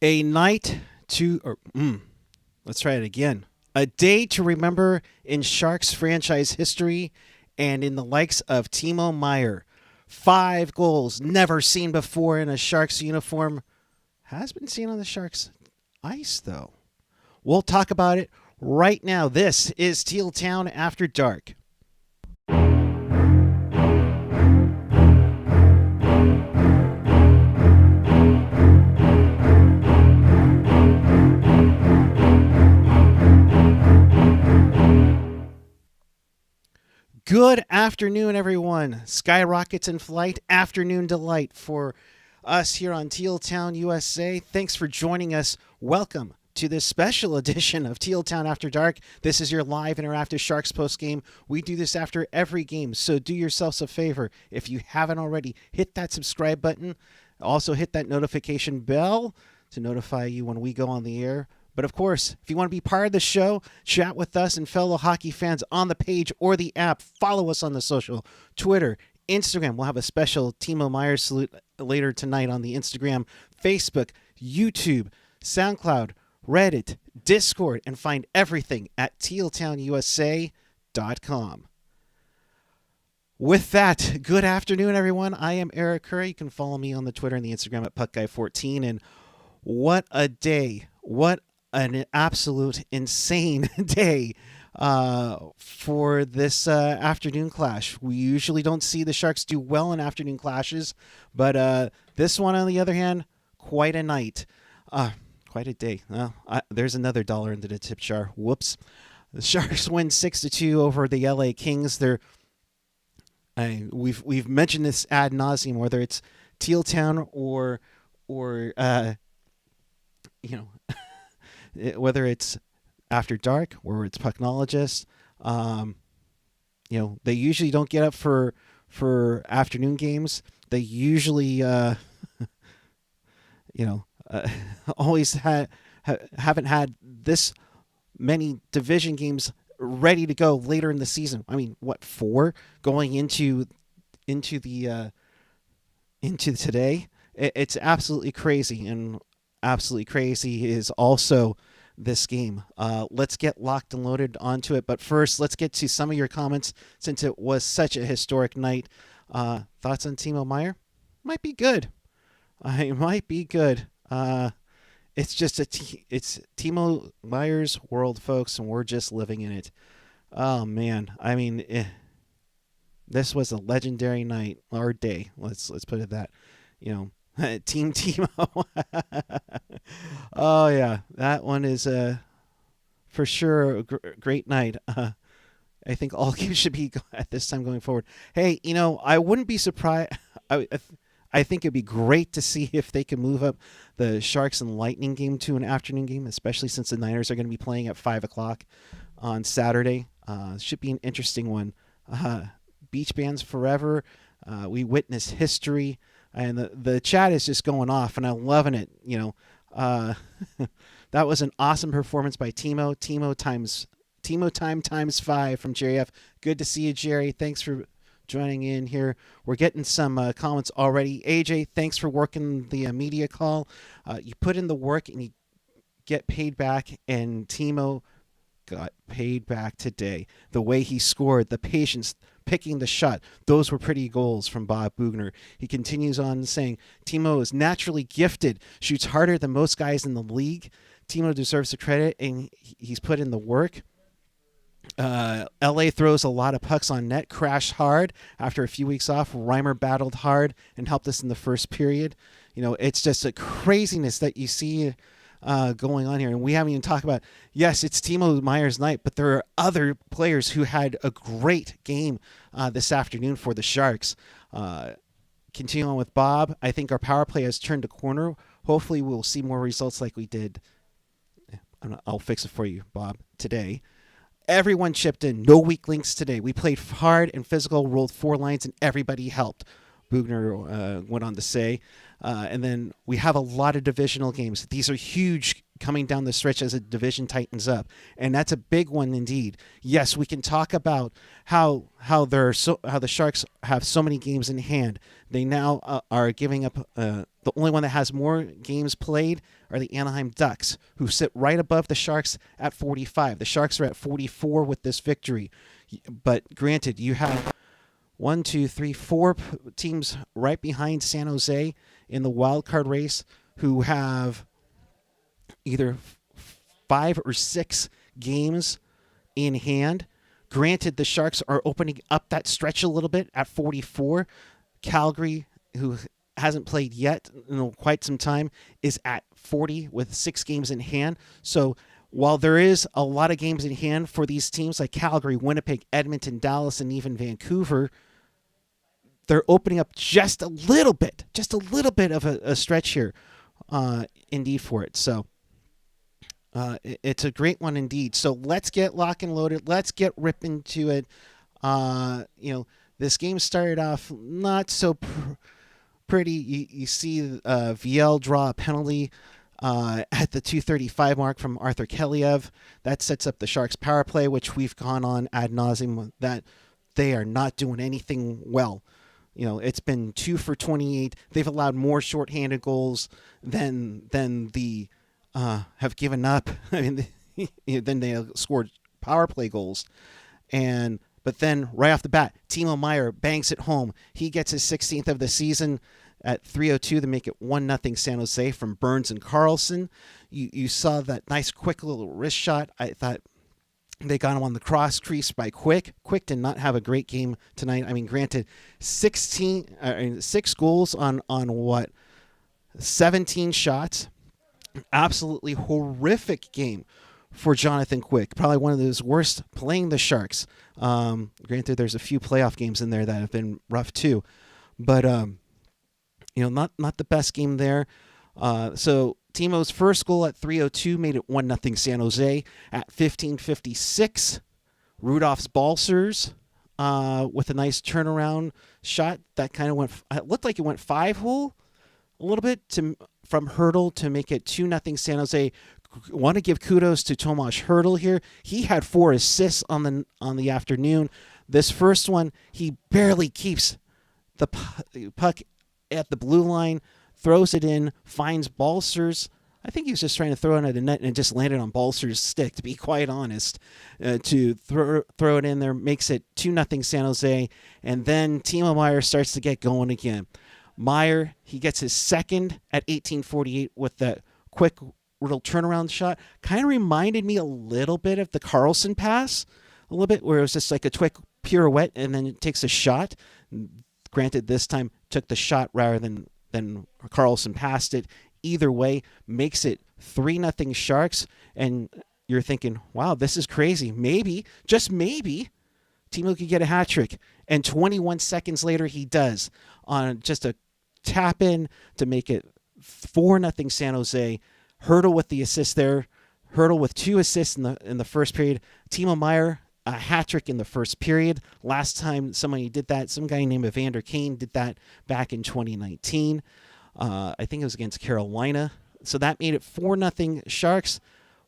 A night to, let's try it again. A day to remember in Sharks franchise history and in the likes of Timo Meier. 5 goals never seen before in a Sharks uniform. Has been seen on the Sharks ice, though. We'll talk about it right now. This is Teal Town After Dark. Good afternoon, everyone. Skyrockets in flight, afternoon delight for us here on Teal Town, USA. Thanks for joining us. Welcome to this special edition of Teal Town After Dark. This is your live interactive Sharks postgame. We do this after every game, so do yourselves a favor. If you haven't already, hit that subscribe button. Also hit that notification bell to notify you when we go on the air. But of course, if you want to be part of the show, chat with us and fellow hockey fans on the page or the app. Follow us on the social, Twitter, Instagram. We'll have a special Timo Meier salute later tonight on the Instagram, Facebook, YouTube, SoundCloud, Reddit, Discord, and find everything at tealtownusa.com. With that, good afternoon, everyone. I am Erik Karlsson. You can follow me on the Twitter and the Instagram at PuckGuy14. And what a day. What an absolute insane day for this afternoon clash. We usually don't see the Sharks do well in afternoon clashes, but this one, on the other hand, quite a night. Quite a day. There's another $1 into the tip jar. Whoops. The Sharks win 6-2 over the LA Kings. We've mentioned this ad nauseum, whether it's Teal Town or whether it's After Dark or it's Pucknologist, they usually don't get up for afternoon games. They usually, always haven't had this many division games ready to go later in the season. I mean, 4 going into today? It's absolutely crazy, and absolutely crazy is also this game. Let's get locked and loaded onto it. But first, let's get to some of your comments since it was such a historic night. Thoughts on Timo Meier? Might be good. It might be good. It's just it's Timo Meier's world, folks, and we're just living in it. Oh man, I mean, this was a legendary night or day. Let's put it that. Team Timo. Oh yeah, that one is for sure a great night. I think all games should be at this time going forward. Hey, I wouldn't be surprised. I think it'd be great to see if they can move up the Sharks and Lightning game to an afternoon game, especially since the Niners are going to be playing at 5:00 on Saturday. Should be an interesting one. Beach bands forever. We witnessed history. And the chat is just going off, and I'm loving it. That was an awesome performance by Timo. Timo Time times 5 from Jerry F. Good to see you, Jerry. Thanks for joining in here. We're getting some comments already. AJ, thanks for working the media call. You put in the work and you get paid back, and Timo got paid back today. The way he scored, the patience, picking the shot, those were pretty goals from Bob Bugner. He continues on saying, Timo is naturally gifted, shoots harder than most guys in the league. Timo deserves the credit, and he's put in the work. LA throws a lot of pucks on net, crashed hard after a few weeks off. Reimer battled hard and helped us in the first period. It's just a craziness that you see going on here. And we haven't even talked about, yes, it's Timo Meier's night, but there are other players who had a great game this afternoon for the Sharks. Continuing on with Bob, I think our power play has turned a corner. Hopefully we'll see more results like we did. I'll fix it for you, Bob, today. Everyone chipped in. No weak links today. We played hard and physical, rolled 4 lines, and everybody helped, Bugner went on to say. And then we have a lot of divisional games. These are huge coming down the stretch as the division tightens up, and that's a big one indeed. Yes, we can talk about how the Sharks have so many games in hand. They now are giving up. The only one that has more games played are the Anaheim Ducks, who sit right above the Sharks at 45. The Sharks are at 44 with this victory, but granted, you have 1, 2, 3, 4 teams right behind San Jose in the wild card race who have either 5 or 6 games in hand. Granted, the Sharks are opening up that stretch a little bit at 44. Calgary, who hasn't played yet in quite some time, is at 40 with 6 games in hand. So while there is a lot of games in hand for these teams like Calgary, Winnipeg, Edmonton, Dallas, and even Vancouver, they're opening up just a little bit of a stretch here, indeed, for it. So it's a great one indeed. So let's get lock and loaded. Let's get ripping to it. This game started off not so pretty. You see VL draw a penalty at the 2:35 mark from Arthur Keliev. That sets up the Sharks power play, which we've gone on ad nauseum that they are not doing anything well. It's been 2 for 28. They've allowed more shorthanded goals than the have given up. I mean, then they scored power play goals, but then right off the bat, Timo Meier bangs it home. He gets his 16th of the season at 3:02 to make it 1-0 San Jose from Burns and Karlsson. You saw that nice quick little wrist shot. I thought they got him on the cross crease by Quick. Quick did not have a great game tonight. I mean, granted, 6 goals on what, 17 shots. Absolutely horrific game for Jonathan Quick. Probably one of his worst playing the Sharks. Granted, there's a few playoff games in there that have been rough too, but not the best game there. So Timo's first goal at 3:02 made it 1-0 San Jose. At 15:56, Rudolph's Balsers with a nice turnaround shot that kind of it looked like it went 5-hole a little bit from Hertl to make it 2-0 San Jose. Want to give kudos to Tomas Hertl here. He had 4 assists on the afternoon. This first one, he barely keeps the puck at the blue line, throws it in, finds Balsers. I think he was just trying to throw it at the net and it just landed on Balsers' stick, to be quite honest. To throw it in there, makes it 2-0 San Jose. And then Timo Meier starts to get going again. Meier, he gets his second at 18:48 with that quick little turnaround shot. Kind of reminded me a little bit of the Karlsson pass, a little bit, where it was just like a quick pirouette and then it takes a shot. Granted, this time took the shot rather than Karlsson passed it. Either way, makes it 3-0 Sharks. And you're thinking, wow, this is crazy. Maybe, just maybe, Timo could get a hat trick. And 21 seconds later, he does on just a tap in to make it 4-0 San Jose. Hertl with the assist there. Hertl with 2 assists in the first period. Timo Meier, a hat trick in the first period. Last time somebody did that, some guy named Evander Kane did that back in 2019. I think it was against Carolina. So that made it 4-0 Sharks.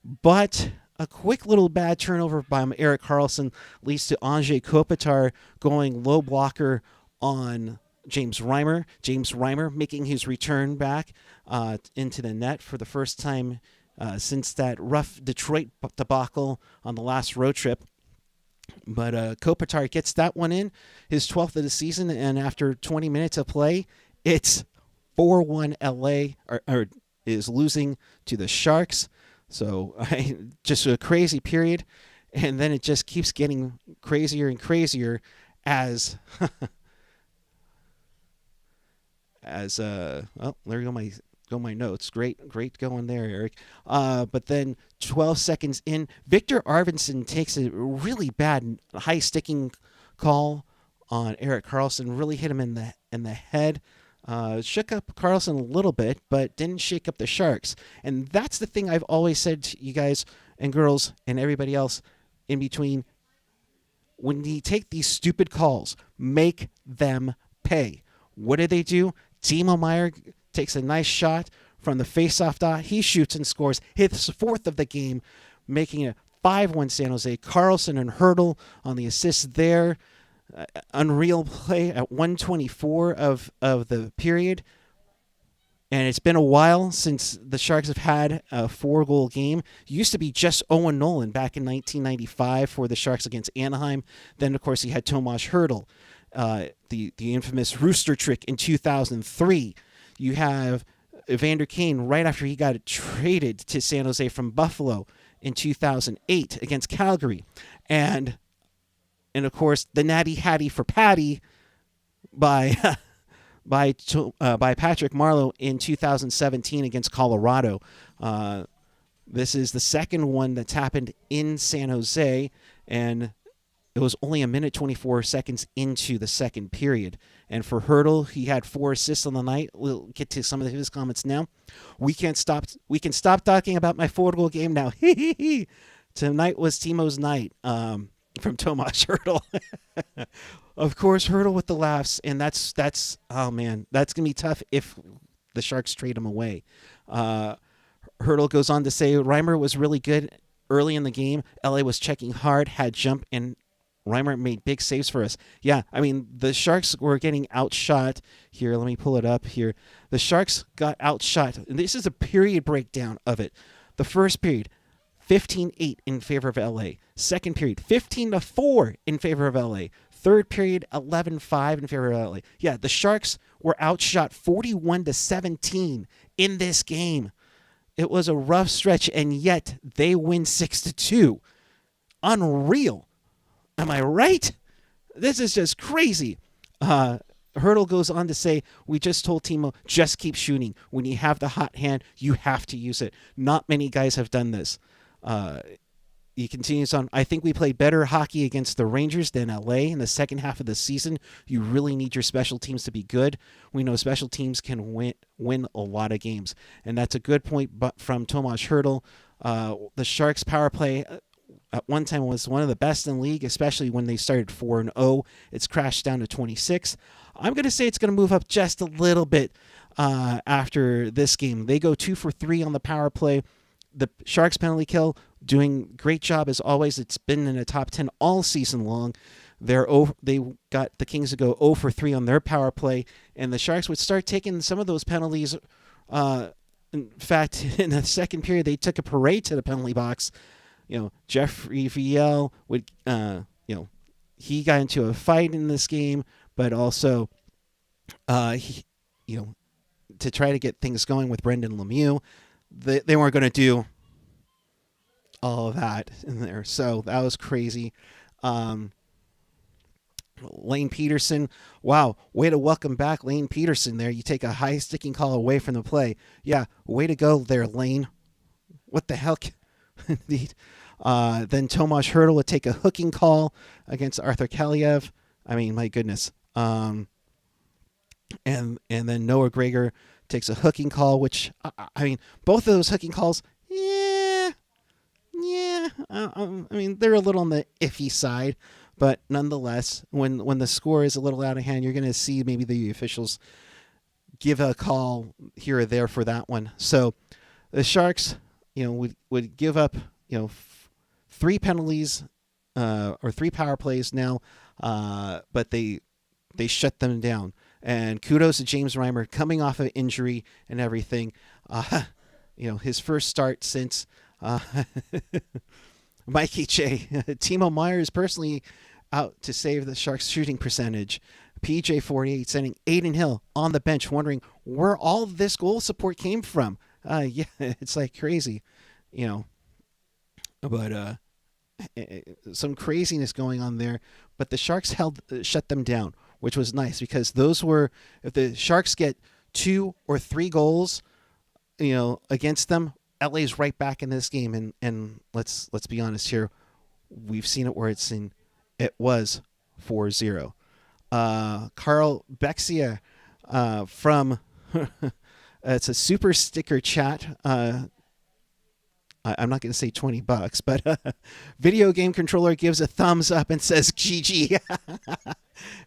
But a quick little bad turnover by Erik Karlsson leads to Anze Kopitar going low blocker on James Reimer. James Reimer making his return back into the net for the first time since that rough Detroit debacle on the last road trip. But Kopitar gets that one in, his 12th of the season, and after 20 minutes of play, it's 4-1 LA, or is losing to the Sharks. So just a crazy period, and then it just keeps getting crazier and crazier as there go my notes. Great going there, Eric. But then 12 seconds in, Victor Arvidsson takes a really bad high sticking call on Erik Karlsson. Really hit him in the head. Shook up Karlsson a little bit, but didn't shake up the Sharks. And that's the thing I've always said to you guys and girls and everybody else in between. When you take these stupid calls, make them pay. What did they do? Timo Meier takes a nice shot from the faceoff dot. He shoots and scores his fourth of the game, making it 5-1 San Jose. Karlsson and Hertl on the assist there. Unreal play at 1:24 of the period. And it's been a while since the Sharks have had a 4-goal game. It used to be just Owen Nolan back in 1995 for the Sharks against Anaheim. Then, of course, you had Tomas Hertl, the infamous Rooster trick in 2003. You have Evander Kane right after he got traded to San Jose from Buffalo in 2008 against Calgary. And of course, the Natty Hattie for Patty by Patrick Marleau in 2017 against Colorado. This is the second one that's happened in San Jose, and it was only a minute 24 seconds into the second period. And for Hertl, he had 4 assists on the night. We'll get to some of his comments now. We can stop talking about my 4-goal game now. Tonight was Timo's night. From Tomas Hertl. Of course, Hertl with the laughs, and that's oh man, that's gonna be tough if the Sharks trade him away. Hertl goes on to say Reimer was really good early in the game. LA was checking hard, had jump, and Reimer made big saves for us. Yeah, I mean, the Sharks were getting outshot here. Let me pull it up here. The Sharks got outshot. And this is a period breakdown of it. The first period, 15-8 in favor of LA. Second period, 15-4 in favor of LA. Third period, 11-5 in favor of LA. Yeah, the Sharks were outshot 41-17 in this game. It was a rough stretch, and yet they win 6-2. Unreal. Am I right? This is just crazy. Hertl goes on to say, we just told Timo, just keep shooting. When you have the hot hand, you have to use it. Not many guys have done this. He continues on, I think we played better hockey against the Rangers than LA in the second half of the season. You really need your special teams to be good. We know special teams can win a lot of games. And that's a good point from Tomas Hertl. The Sharks power play at one time was one of the best in the league, especially when they started 4-0. It's crashed down to 26. I'm going to say it's going to move up just a little bit after this game. They go 2 for 3 on the power play. The Sharks penalty kill, doing great job as always. It's been in the top 10 all season long. They got the Kings to go 0 for 3 on their power play, and the Sharks would start taking some of those penalties. In fact, in the second period, they took a parade to the penalty box. Jeffrey Viel would, he got into a fight in this game, but also, to try to get things going with Brendan Lemieux. They weren't going to do all of that in there. So that was crazy. Lane Peterson. Wow. Way to welcome back Lane Peterson there. You take a high sticking call away from the play. Yeah. Way to go there, Lane. What the hell? Indeed. Then Tomas Hertl would take a hooking call against Arthur Kaliev. I mean, my goodness. And then Noah Gregor takes a hooking call, which, I mean, both of those hooking calls, I mean, they're a little on the iffy side, but nonetheless, when the score is a little out of hand, you're going to see maybe the officials give a call here or there for that one. So the Sharks, would give up, 3 penalties or 3 power plays now, but they shut them down. And kudos to James Reimer coming off of injury and everything. His first start since Mikey J. Timo Meier is personally out to save the Sharks' shooting percentage. PJ48 sending Aiden Hill on the bench, wondering where all this goal support came from. Yeah, it's like crazy, But some craziness going on there. But the Sharks shut them down, which was nice because if the Sharks get 2 or 3 goals, against them, LA's right back in this game. And let's be honest here, we've seen it where it was 4-0. Carl Bexia from it's a super sticker chat. I'm not going to say $20, but video game controller gives a thumbs up and says GG.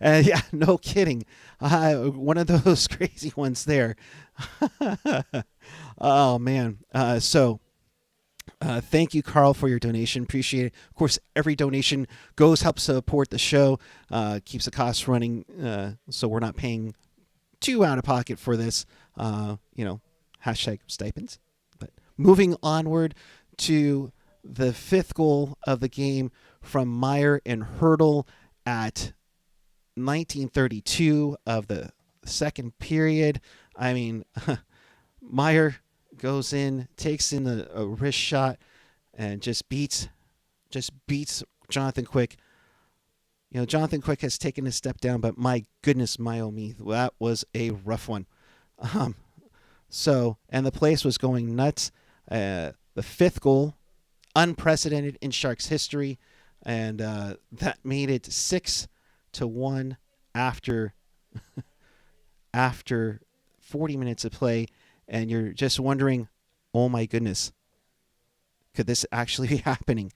Yeah, no kidding. One of those crazy ones there. Oh man. Thank you, Carl, for your donation. Appreciate it. Of course, every donation helps support the show, keeps the costs running, so we're not paying too out of pocket for this. Hashtag stipends. But moving onward to the fifth goal of the game from Meier and Hertl at 1932 of the second period. I mean, Meier goes in, takes in a wrist shot, and just beats Jonathan Quick. Jonathan Quick has taken a step down, but my goodness, my oh me, that was a rough one. And the place was going nuts. The fifth goal, unprecedented in Sharks history, and that made it 6-1 after 40 minutes of play. And you're just wondering, oh my goodness, could this actually be happening?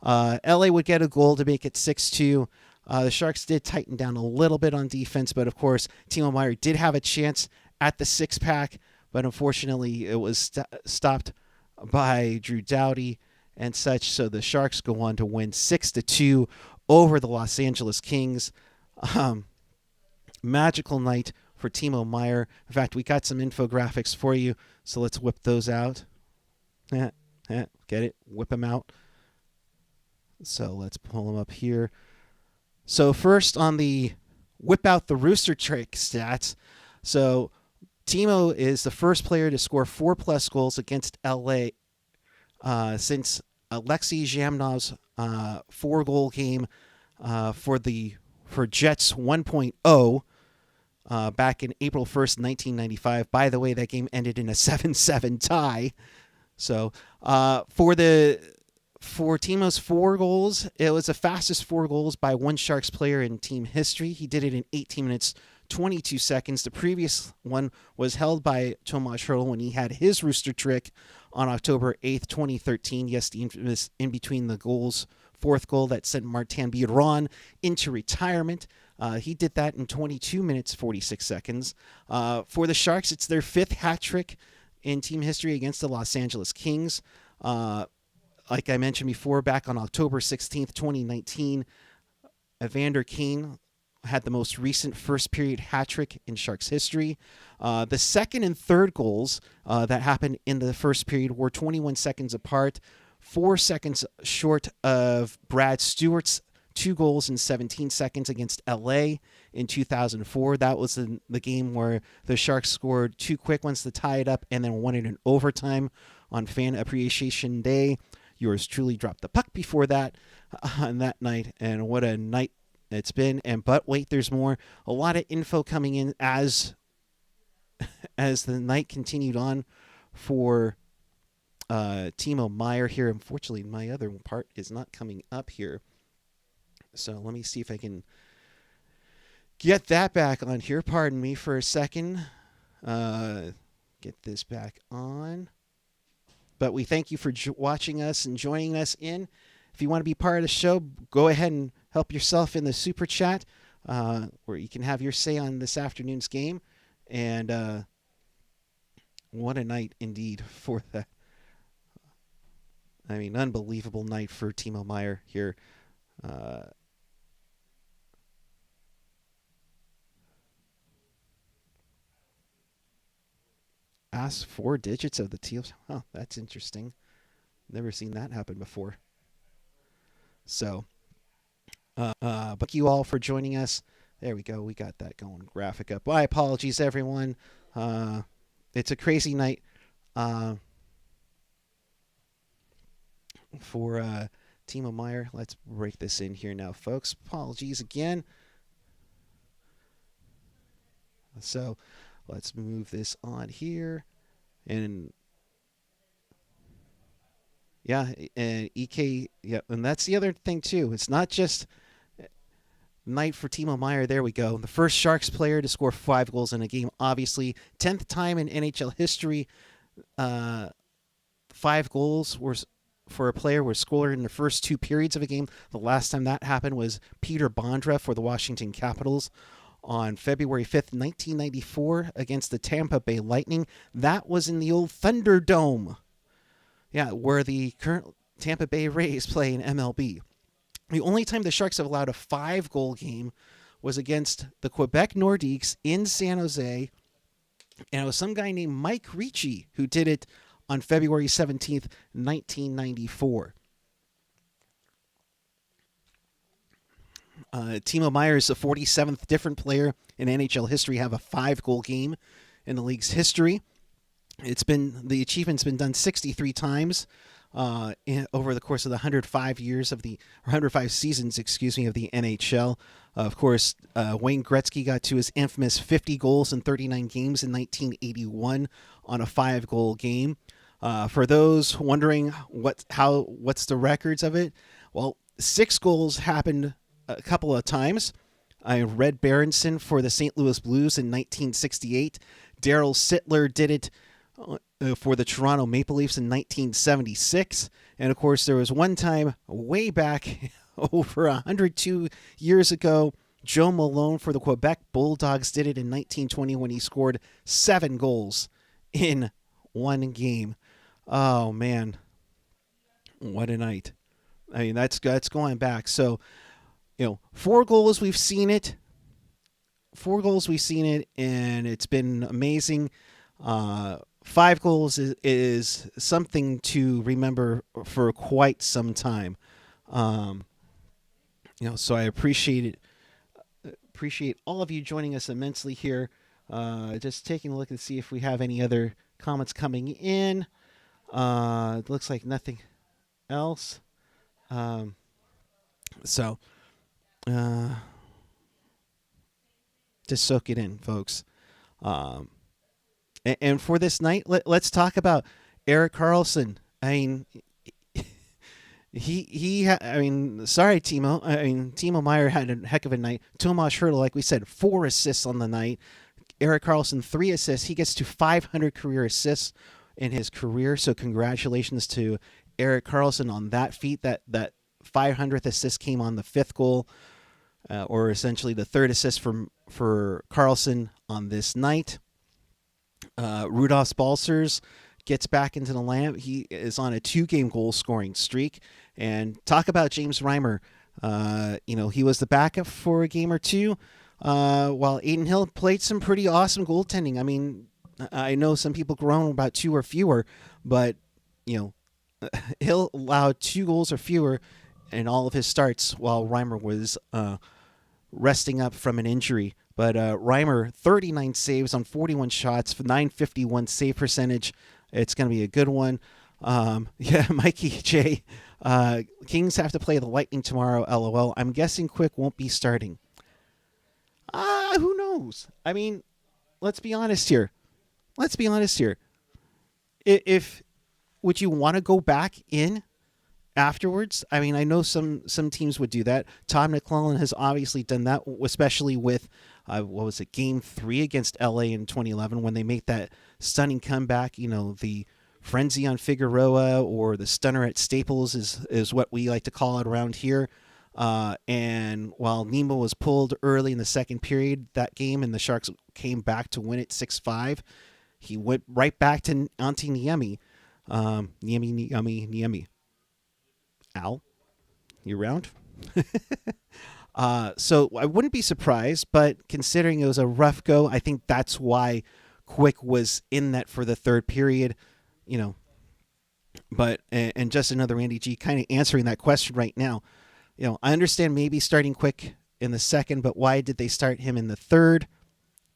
LA would get a goal to make it 6-2. The Sharks did tighten down a little bit on defense, but of course, Timo Meier did have a chance at the six-pack, but unfortunately it was stopped by Drew Doughty and such, so the Sharks go on to win 6-2 over the Los Angeles Kings. Magical night for Timo Meier. In fact, we got some infographics for you, so let's whip those out. Get it? Whip them out. So let's pull them up here. So first on the whip out the rooster trick stats. So Timo is the first player to score 4+ goals against LA since Alexei Zhamnov's 4-goal game for Jets 1.0 back in April 1st, 1995. By the way, that game ended in a 7-7 tie. So for Timo's 4 goals, it was the fastest 4 goals by one Sharks player in team history. He did it in 18 minutes, 22 seconds. The previous one was held by Tomas Hertl when he had his rooster trick on October 8th, 2013. Yes, the infamous in between the goals, 4th goal that sent Martin Biron into retirement. He did that in 22 minutes, 46 seconds. For the Sharks, it's their 5th hat trick in team history against the Los Angeles Kings. Like I mentioned before, back on October 16th, 2019, Evander Kane had the most recent first-period hat trick in Sharks history. The second and third goals that happened in the first period were 21 seconds apart, 4 seconds short of Brad Stewart's 2 goals in 17 seconds against LA in 2004. That was the game where the Sharks scored 2 quick ones to tie it up and then won it in overtime on Fan Appreciation Day. Yours truly dropped the puck before that on that night, and what a night it's been. But wait, there's more. A lot of info coming in as the night continued on for Timo Meier here. Unfortunately, my other part is not coming up here. So let me see if I can get that back on here. Pardon me for a second. Get this back on. But we thank you for watching us and joining us in. If you want to be part of the show, go ahead and help yourself in the super chat, where you can have your say on this afternoon's game. And what a night indeed for that. I mean, unbelievable night for Timo Meier here. Ask 4 digits of the Teal. Oh, that's interesting. Never seen that happen before. So, thank you all for joining us. There we go. We got that going. Graphic up. My apologies, everyone. It's a crazy night for Timo Meier. Let's break this in here now, folks. Apologies again. So, let's move this on here. And yeah, and EK, yeah, and that's the other thing too. It's not just night for Timo Meier. There we go. The first Sharks player to score 5 goals in a game, obviously. 10th time in NHL history. 5 goals were for a player was scored in the first 2 periods of a game. The last time that happened was Peter Bondra for the Washington Capitals. on February 5th, 1994 against the Tampa Bay Lightning. That was in the old Thunderdome. Yeah, where the current Tampa Bay Rays play in MLB. The only time the Sharks have allowed a 5-goal game was against the Quebec Nordiques in San Jose. And it was some guy named Mike Ricci who did it on February 17th, 1994. Timo Meier is the 47th different player in NHL history to have a 5-goal game in the league's history. The achievement's been done 63 times over the course of the 105 seasons, of the NHL. Of course, Wayne Gretzky got to his infamous 50 goals in 39 games in 1981 on a 5-goal game. For those wondering what's the records of it, well, 6 goals happened a couple of times. Red Berenson for the St. Louis Blues in 1968. Darryl Sittler did it for the Toronto Maple Leafs in 1976. And of course, there was one time way back over 102 years ago, Joe Malone for the Quebec Bulldogs did it in 1920 when he scored 7 goals in one game. Oh, man. What a night. I mean, that's going back. So, 4 goals, we've seen it. 4 goals, we've seen it, and it's been amazing. 5 goals is something to remember for quite some time. So I appreciate all of you joining us immensely here. Just taking a look and see if we have any other comments coming in. It looks like nothing else. Just soak it in, folks. And for this night, let's talk about Erik Karlsson. I mean, sorry, Timo. Timo Meier had a heck of a night. Tomas Hertl, like we said, 4 assists on the night. Erik Karlsson, 3 assists. He gets to 500 career assists in his career. So congratulations to Erik Karlsson on that feat. That 500th assist came on the 5th goal, or essentially the 3rd assist for Karlsson on this night. Rudolph Balcers gets back into the lineup. He is on a 2-game goal scoring streak. And talk about James Reimer. He was the backup for a game or two, while Adin Hill played some pretty awesome goaltending. I mean, I know some people groan about 2 or fewer, but Hill allowed 2 goals or fewer in all of his starts while Reimer was resting up from an injury. But Reimer, 39 saves on 41 shots, for 951 save percentage. It's going to be a good one. Mikey J. Kings have to play the Lightning tomorrow, LOL. I'm guessing Quick won't be starting. Who knows? I mean, let's be honest here. If would you want to go back in afterwards? I mean, I know some teams would do that. Todd McClellan has obviously done that, especially with Game 3 against LA in 2011 when they made that stunning comeback. The frenzy on Figueroa, or the stunner at Staples is what we like to call it around here. And while Nemo was pulled early in the second period that game, and the Sharks came back to win it 6-5, he went right back to Antti Niemi. Niemi. Al, you around? So I wouldn't be surprised, but considering it was a rough go, I think that's why Quick was in that for the 3rd period, But, and just another Randy G kind of answering that question right now. I understand maybe starting Quick in the 2nd, but why did they start him in the 3rd?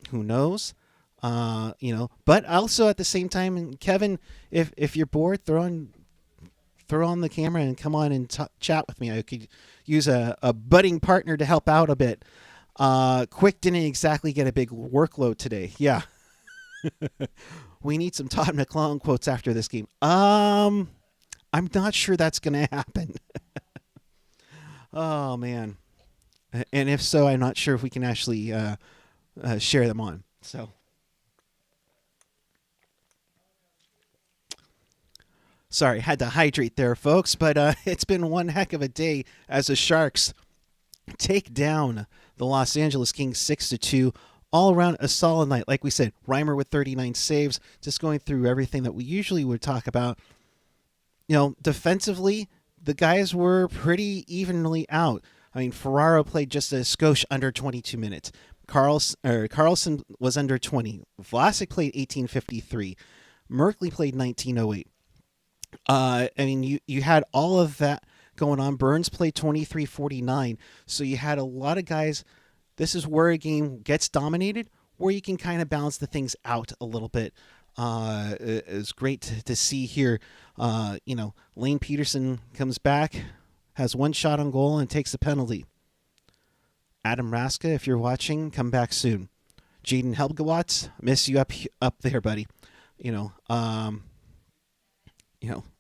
Who knows? But also at the same time, and Kevin, if you're bored, throw on the camera and come on and chat with me. I could use a budding partner to help out a bit. Quick didn't exactly get a big workload today. Yeah. We need some Todd McClellan quotes after this game. I'm not sure that's going to happen. Oh, man. And if so, I'm not sure if we can actually share them on. So. Sorry, had to hydrate there, folks, but it's been one heck of a day as the Sharks take down the Los Angeles Kings 6-2. All around a solid night. Like we said, Reimer with 39 saves. Just going through everything that we usually would talk about. Defensively, the guys were pretty evenly out. I mean, Ferraro played just a skosh under 22 minutes. Karlsson was under 20. Vlasic played 18:53. Merkley played 19:08. I mean, you had all of that going on. Burns played 23:49. So you had a lot of guys. This is where a game gets dominated, where you can kind of balance the things out a little bit. It's great to see here. Lane Peterson comes back, has one shot on goal, and takes the penalty. Adam Raska, if you're watching, come back soon. Jaden Helgewatz, miss you up there, buddy.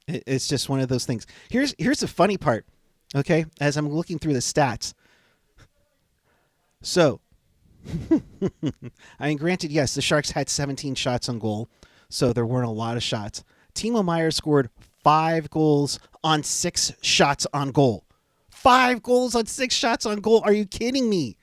It's just one of those things. Here's the funny part, okay? As I'm looking through the stats. So, I mean, granted, yes, the Sharks had 17 shots on goal, so there weren't a lot of shots. Timo Meier scored 5 goals on 6 shots on goal. 5 goals on 6 shots on goal. Are you kidding me?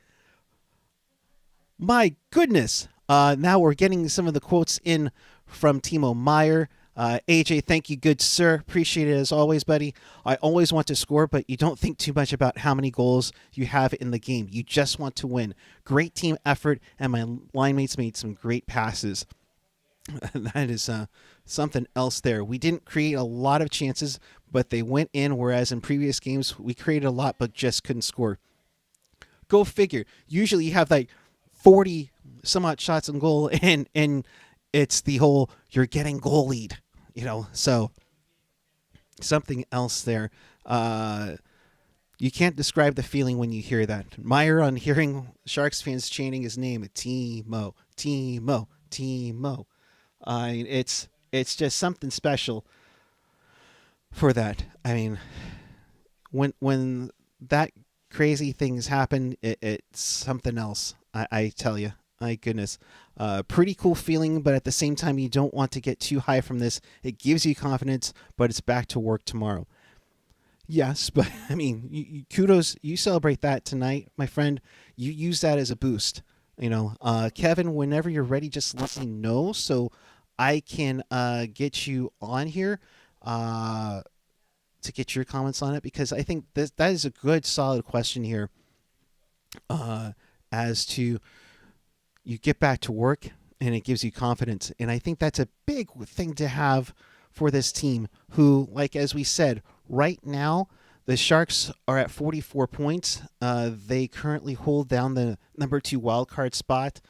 My goodness. Now we're getting some of the quotes in from Timo Meier. AJ, thank you, good sir. Appreciate it as always, buddy. I always want to score, but you don't think too much about how many goals you have in the game. You just want to win. Great team effort, and my line mates made some great passes. That is something else there. We didn't create a lot of chances, but they went in, whereas in previous games, we created a lot, but just couldn't score. Go figure. Usually you have like 40 some odd shots on goal, and it's the whole you're getting goal lead. So something else there. You can't describe the feeling when you hear that. Meier, on hearing Sharks fans chanting his name, Timo, Timo, Timo. It's just something special for that. I mean, when that crazy things happen, it's something else. I tell you. My goodness. Pretty cool feeling, but at the same time, you don't want to get too high from this. It gives you confidence, but it's back to work tomorrow. Yes, but I mean, kudos. You celebrate that tonight, my friend. You use that as a boost. Kevin, whenever you're ready, just let me know so I can get you on here to get your comments on it, because I think that is a good, solid question here as to you get back to work and it gives you confidence. And I think that's a big thing to have for this team who, like as we said, right now the Sharks are at 44 points. They currently hold down the number 2 wildcard spot.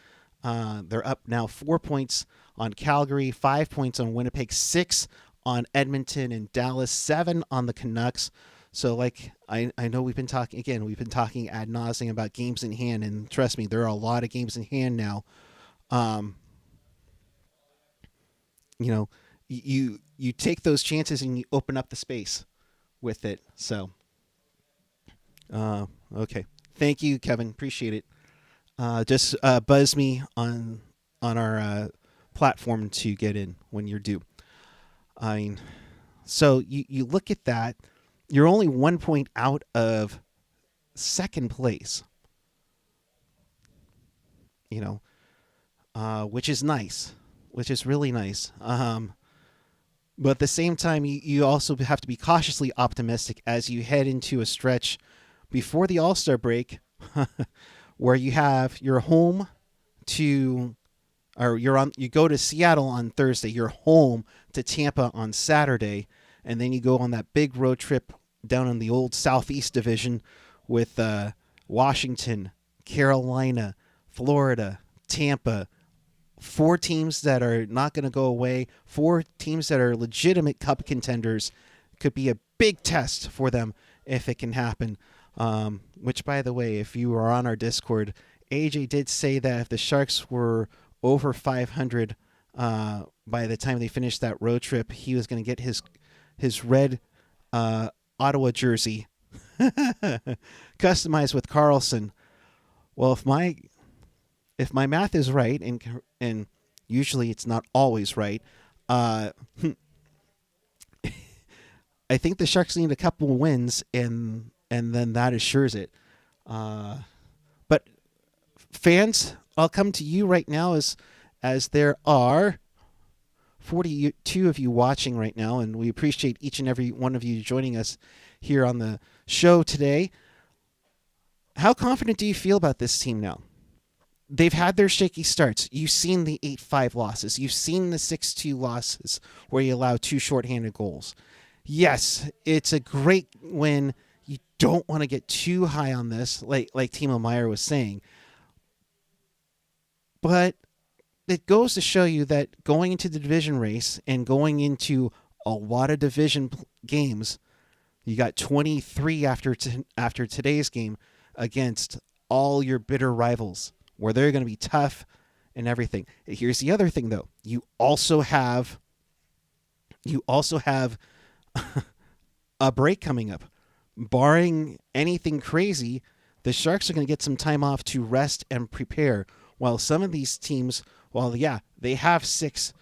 They're up now 4 points on Calgary, 5 points on Winnipeg, 6 on Edmonton and Dallas, 7 on the Canucks. So, like, I know we've been talking ad nauseum about games in hand, and trust me, there are a lot of games in hand now. You take those chances and you open up the space with it. So, okay. Thank you, Kevin. Appreciate it. Just buzz me on our platform to get in when you're due. I mean, so you look at that. You're only 1 point out of second place. Which is nice, which is really nice. But at the same time, you also have to be cautiously optimistic as you head into a stretch before the All-Star break where you're home to, or you go to Seattle on Thursday, you're home to Tampa on Saturday, and then you go on that big road trip down in the old Southeast Division with Washington, Carolina, Florida, Tampa. 4 teams that are not going to go away. 4 teams that are legitimate cup contenders. Could be a big test for them if it can happen. Which, by the way, if you are on our Discord, AJ did say that if the Sharks were over 500 by the time they finished that road trip, he was going to get his red Ottawa jersey customized with Karlsson. Well, if my math is right, and usually it's not always right, I think the Sharks need a couple of wins, and then that assures it. But fans, I'll come to you right now as there are 42 of you watching right now, and we appreciate each and every one of you joining us here on the show today. How confident do you feel about this team now? They've had their shaky starts. You've seen the 8-5 losses. You've seen the 6-2 losses where you allow 2 shorthanded goals. Yes, it's a great win. You don't want to get too high on this, like Timo Meier was saying. But it goes to show you that going into the division race and going into a lot of division games, you got 23 after today's game against all your bitter rivals, where they're going to be tough and everything. Here's the other thing, though. You also have a break coming up. Barring anything crazy, the Sharks are going to get some time off to rest and prepare. While some of these teams, they have 6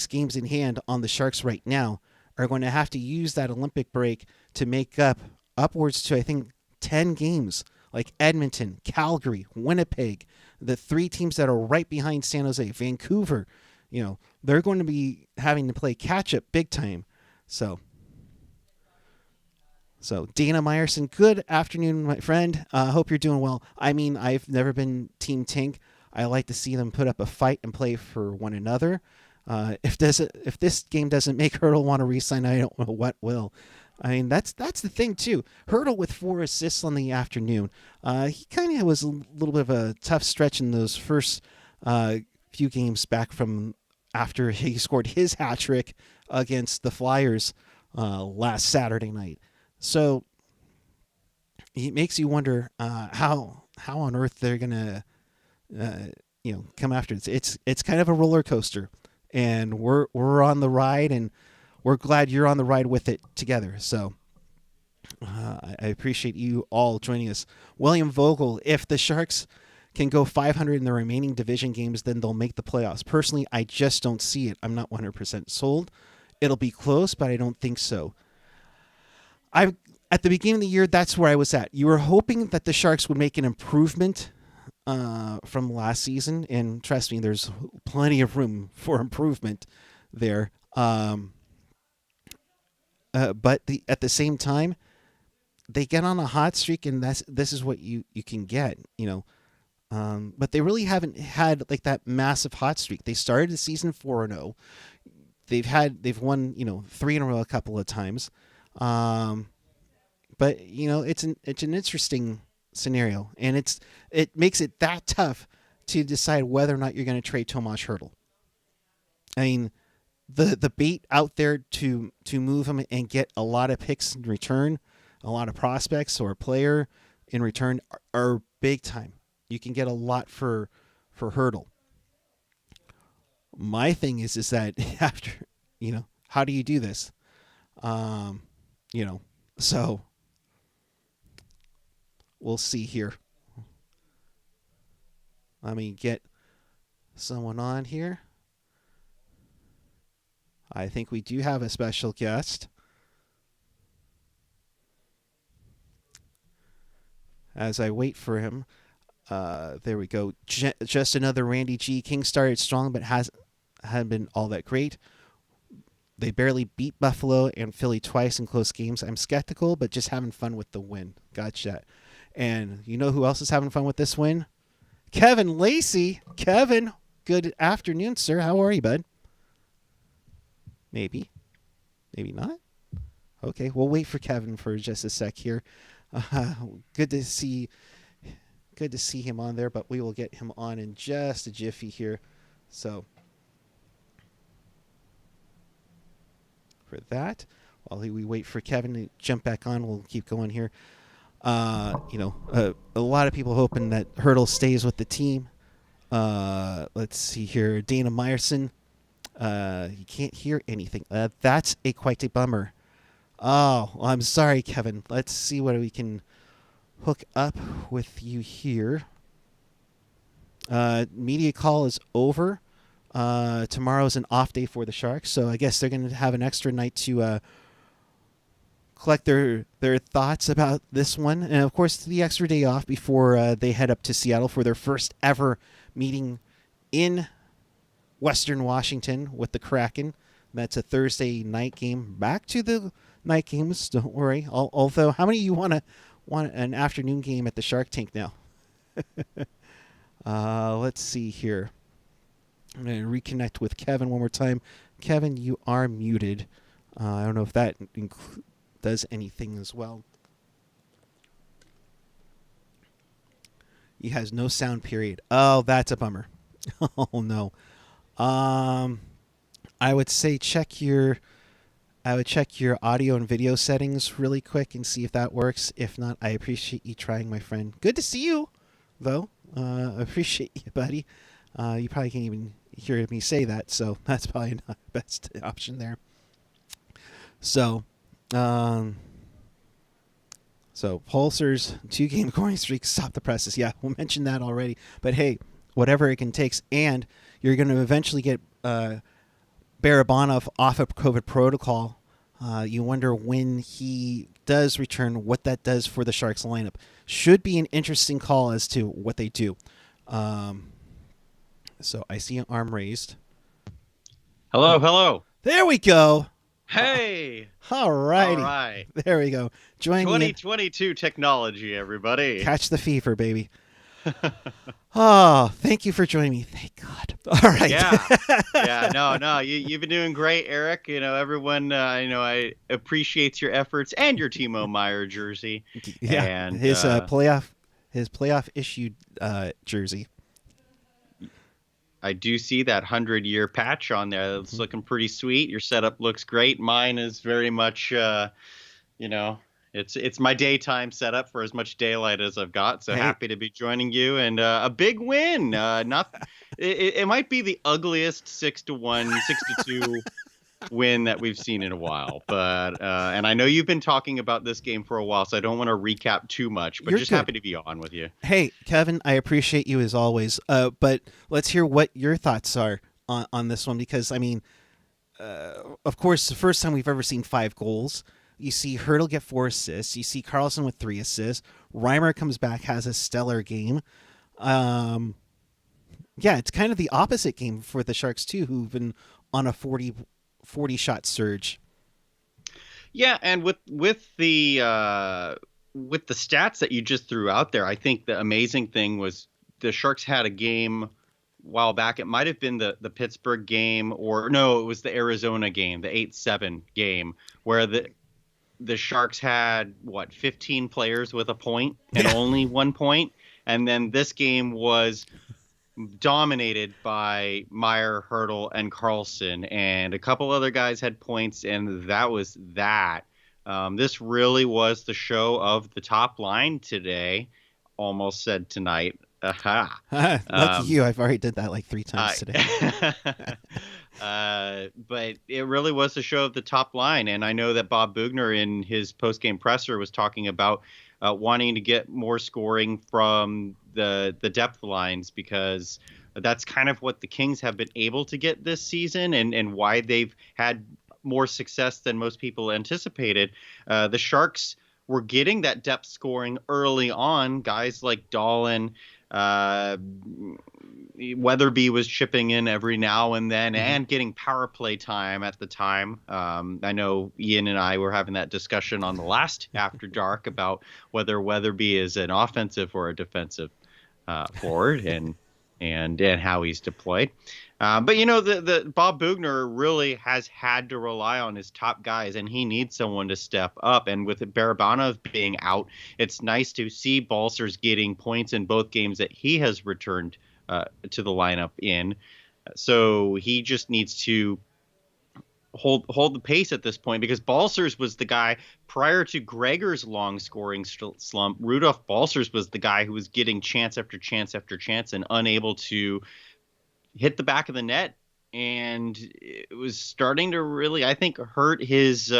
games in hand on the Sharks right now, are going to have to use that Olympic break to make up upwards to, I think, 10 games. Like Edmonton, Calgary, Winnipeg, the 3 teams that are right behind San Jose, Vancouver, they're going to be having to play catch up big time. So Dana Meyerson, good afternoon, my friend. Hope you're doing well. I mean, I've never been Team Tink. I like to see them put up a fight and play for one another. If this game doesn't make Hertl want to re-sign, I don't know what will. I mean, that's the thing, too. Hertl with 4 assists on the afternoon. He kind of was a little bit of a tough stretch in those first few games back from after he scored his hat trick against the Flyers last Saturday night. So it makes you wonder how on earth they're going to come after this. It's kind of a roller coaster, and we're on the ride, and we're glad you're on the ride with it together. So I appreciate you all joining us. William Vogel, if the Sharks can go 500 in the remaining division games, then they'll make the playoffs. Personally, I just don't see it. I'm not 100% sold. It'll be close, but I don't think so. At the beginning of the year, that's where I was at. You were hoping that the Sharks would make an improvement from last season, and trust me, there's plenty of room for improvement there. But at the same time, they get on a hot streak, and this is what you can get, But they really haven't had like that massive hot streak. They started the season 4-0. They've won 3 in a row a couple of times. But it's an interesting scenario, and it makes it that tough to decide whether or not you're going to trade Tomas Hertl. I mean, the bait out there to move him and get a lot of picks in return, a lot of prospects or a player in return are big time. You can get a lot for Hertl. My thing is that after how do you do this? So we'll see here. Let me get someone on here. I think we do have a special guest. As I wait for him, there we go. Just another Randy G. King started strong, but hadn't been all that great. They barely beat Buffalo and Philly twice in close games. I'm skeptical, but just having fun with the win. Gotcha. And you know who else is having fun with this win? Kevin Lacey. Kevin, good afternoon, sir. How are you, bud? Maybe not. Okay, we'll wait for Kevin for just a sec here. Good to see him on there, but we will get him on in just a jiffy here. So for that, while we wait for Kevin to jump back on, we'll keep going here. A lot of people hoping that Hertl stays with the team. Let's see here. Dana Meyerson. You can't hear anything. That's quite a bummer. Oh, well, I'm sorry, Kevin. Let's see what we can hook up with you here. Media call is over. Tomorrow's an off day for the Sharks, so I guess they're going to have an extra night to collect their thoughts about this one, and of course the extra day off before they head up to Seattle for their first ever meeting in Western Washington with the Kraken. That's a Thursday night game. Back to the night games. Don't worry. Although, how many of you want an afternoon game at the Shark Tank now? Let's see here. I'm going to reconnect with Kevin one more time. Kevin, you are muted. I don't know if that does anything as well. He has no sound, period. Oh, that's a bummer. Oh, no. I would say check your audio and video settings really quick and see if that works. If not, I appreciate you trying, my friend. Good to see you, though. I appreciate you, buddy. You probably can't even hear me say that, so that's probably not the best option there. So Pulsar's 2-game scoring streak stop the presses. Yeah, we'll mention that already. But hey, whatever it can take, and you're going to eventually get Barabanov off of COVID protocol. You wonder when he does return, what that does for the Sharks lineup. Should be an interesting call as to what they do. So I see an arm raised. Hello. There we go. Hey. All righty. All right. There we go. Join 2022 technology, everybody. Catch the fever, baby. Oh, thank you for joining me. Thank God. All right. Yeah. No. You've been doing great, Eric. Everyone. I appreciate your efforts and your Timo Meier jersey. Yeah. And his playoff issued jersey. I do see that 100-year patch on there. It's looking pretty sweet. Your setup looks great. Mine is very much, it's my daytime setup for as much daylight as I've got. So happy to be joining you, and a big win. It might be the ugliest 6-1, 6-2 win that we've seen in a while. But and I know you've been talking about this game for a while, so I don't want to recap too much. But just happy to be on with you. Hey, Kevin, I appreciate you as always. But let's hear what your thoughts are on this one, because I mean, of course, the first time we've ever seen 5 goals. You see Hertl get 4 assists. You see Karlsson with 3 assists. Reimer comes back, has a stellar game. Yeah, it's kind of the opposite game for the Sharks too, who've been on a 40 shot surge. Yeah, and with the stats that you just threw out there, I think the amazing thing was the Sharks had a game a while back. It might have been the Pittsburgh game, or no, it was the Arizona game, the 8-7 game, where the Sharks had 15 players with a point and only 1 point, and then this game was dominated by Meier, Hertl, and Karlsson, and a couple other guys had points, and that was that. This really was the show of the top line today. Almost said tonight. Aha. Lucky you. I've already did that like 3 times today. But it really was the show of the top line, and I know that Bob Boughner in his post-game presser was talking about wanting to get more scoring from the depth lines, because that's kind of what the Kings have been able to get this season, and why they've had more success than most people anticipated. The Sharks were getting that depth scoring early on. Guys like Dahlin, Weatherby was chipping in every now and then, and getting power play time at the time. I know Ian and I were having that discussion on the last After Dark about whether Weatherby is an offensive or a defensive forward, and how he's deployed. But the Bob Boughner really has had to rely on his top guys, and he needs someone to step up. And with Barabanov being out, it's nice to see Balcers getting points in both games that he has returned to the lineup in. So he just needs to hold the pace at this point, because Balcers was the guy prior to Gregor's long scoring slump. Rudolph Balcers was the guy who was getting chance after chance after chance and unable to hit the back of the net, and it was starting to really, I think, hurt his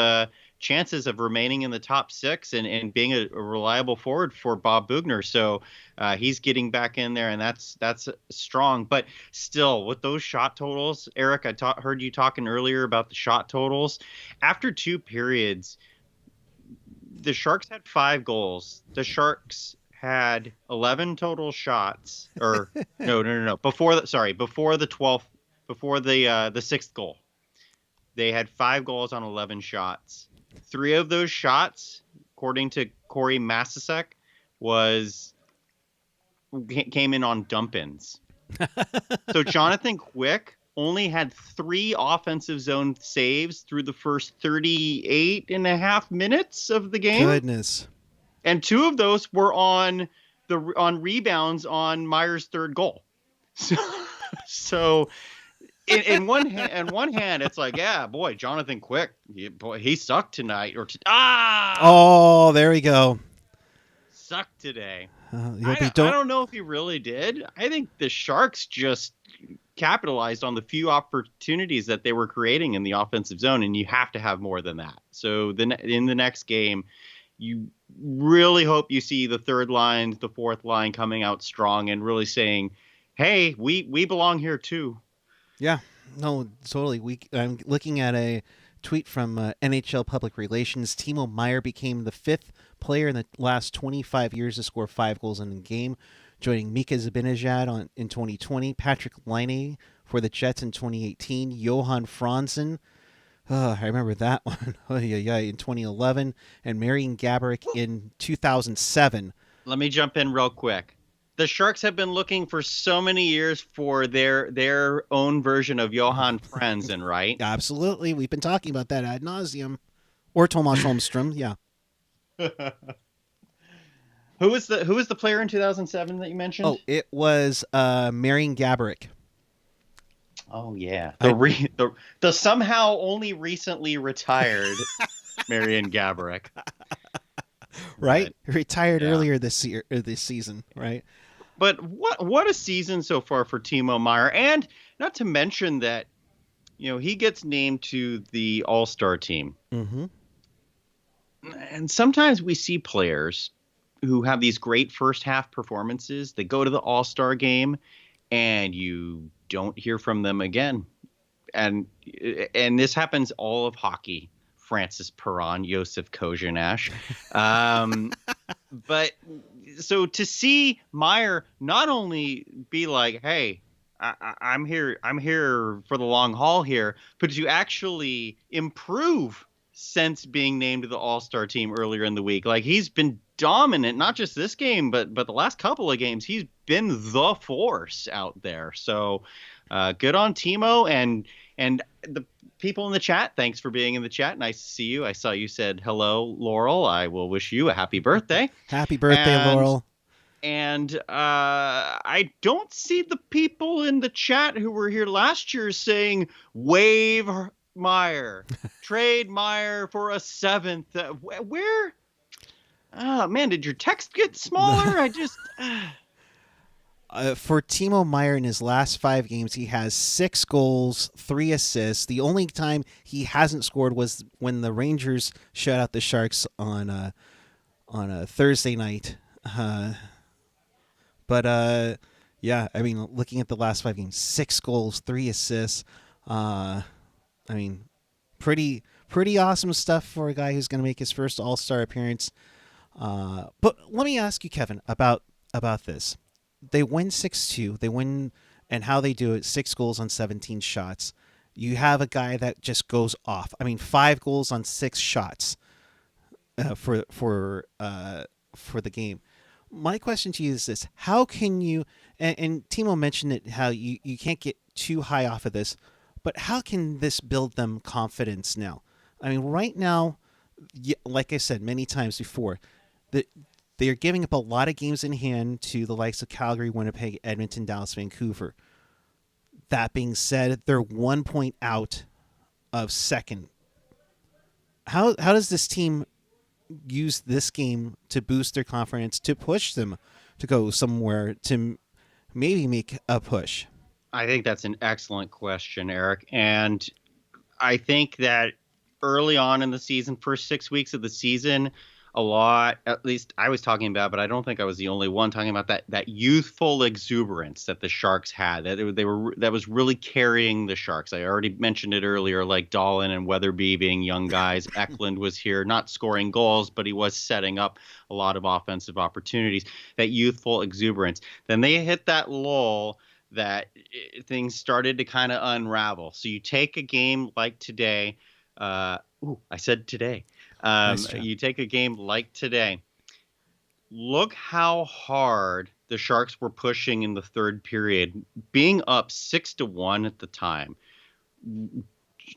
chances of remaining in the top 6 and being a reliable forward for Bob Boughner. So he's getting back in there, and that's strong. But still, with those shot totals, Eric, I heard you talking earlier about the shot totals. After 2 periods, the Sharks had 5 goals. The Sharks had 11 total shots. Or no. Before the 12th, before the 6th goal, they had 5 goals on 11 shots. 3 of those shots, according to Corey Masisek, came in on dump-ins. So Jonathan Quick only had 3 offensive zone saves through the first 38 and a half minutes of the game. Goodness. And 2 of those were on rebounds on Meier's 3rd goal. So in one hand, it's like, yeah, boy, Jonathan Quick, he sucked tonight. Oh, there we go. Sucked today. I don't know if he really did. I think the Sharks just capitalized on the few opportunities that they were creating in the offensive zone, and you have to have more than that. So in the next game, you really hope you see the 3rd line, the 4th line coming out strong and really saying, hey, we belong here too. Yeah, no, totally. I'm looking at a tweet from NHL Public Relations. Timo Meier became the 5th player in the last 25 years to score 5 goals in a game, joining Mika Zibanejad in 2020, Patrick Laine for the Jets in 2018, Johan Franzen, I remember that one, in 2011, and Marian Gaborik in 2007. Let me jump in real quick. The Sharks have been looking for so many years for their own version of Johan Franzen, right? Absolutely. We've been talking about that ad nauseum. Or Tomas Holmstrom, yeah. Who was the player in 2007 that you mentioned? Oh, it was Marian Gaborik. Oh yeah, the somehow only recently retired Marian Gaborik. Right, retired earlier this season, right? But what a season so far for Timo Meier, and not to mention that he gets named to the All-Star team. Mm-hmm. And sometimes we see players who have these great first half performances. They go to the All-Star game, and you don't hear from them again. And this happens all of hockey. Francis Perron, Josef Kozhinash. But so to see Meier not only be like, hey, I'm here for the long haul here, but to actually improve since being named to the All-Star team earlier in the week. Like, he's been dominant, not just this game, but the last couple of games. He's been the force out there. So good on Timo and the people in the chat. Thanks for being in the chat. Nice to see you. I saw you said hello, Laurel. I will wish you a happy birthday. Happy birthday, Laurel. And I don't see the people in the chat who were here last year saying waive Meier, trade Meier for a 7th. Where? Oh man, did your text get smaller? I just. For Timo Meier in his last 5 games, he has 6 goals, 3 assists. The only time he hasn't scored was when the Rangers shut out the Sharks on a Thursday night. But yeah, I mean, looking at the last 5 games, 6 goals, 3 assists. I mean, pretty awesome stuff for a guy who's going to make his first All-Star appearance. But let me ask you, Kevin, about this. They win 6-2. They win, and how they do it, 6 goals on 17 shots. You have a guy that just goes off. I mean, 5 goals on 6 shots for the game. My question to you is this: how can you? And Timo mentioned it, how you can't get too high off of this, but how can this build them confidence now? I mean, right now, like I said many times before, they are giving up a lot of games in hand to the likes of Calgary, Winnipeg, Edmonton, Dallas, Vancouver. That being said, they're 1 point out of second. How does this team use this game to boost their confidence, to push them to go somewhere, to maybe make a push? I think that's an excellent question, Eric. And I think that early on in the season, first 6 weeks of the season, a lot, at least I was talking about, but I don't think I was the only one talking about that youthful exuberance that the Sharks had. That was really carrying the Sharks. I already mentioned it earlier, like Dahlin and Weatherby being young guys. Eklund was here, not scoring goals, but he was setting up a lot of offensive opportunities. That youthful exuberance. Then they hit that lull that things started to kind of unravel. So you take a game like today. I said today. Nice job. You take a game like today. Look how hard the Sharks were pushing in the third period, being up 6-1 at the time.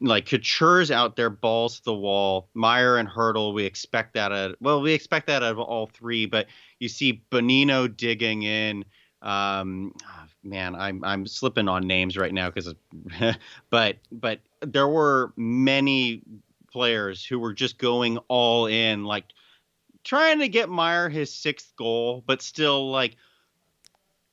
Like Couture's out there, balls to the wall. Meier and Hertl, we expect that out of all three, but you see Bonino digging in. Man, I'm slipping on names right now because, but there were many players who were just going all in, like trying to get Meier his sixth goal, but still like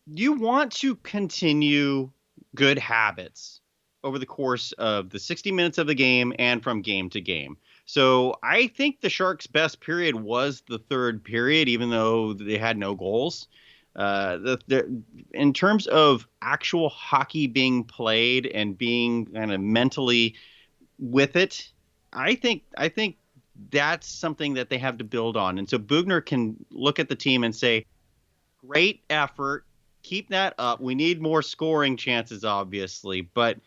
you want to continue good habits over the course of the 60 minutes of the game and from game to game. So I think the Sharks' best period was the third period, even though they had no goals. In terms of actual hockey being played and being kind of mentally with it, I think that's something that they have to build on. And so Bugner can look at the team and say, great effort, keep that up. We need more scoring chances, obviously, but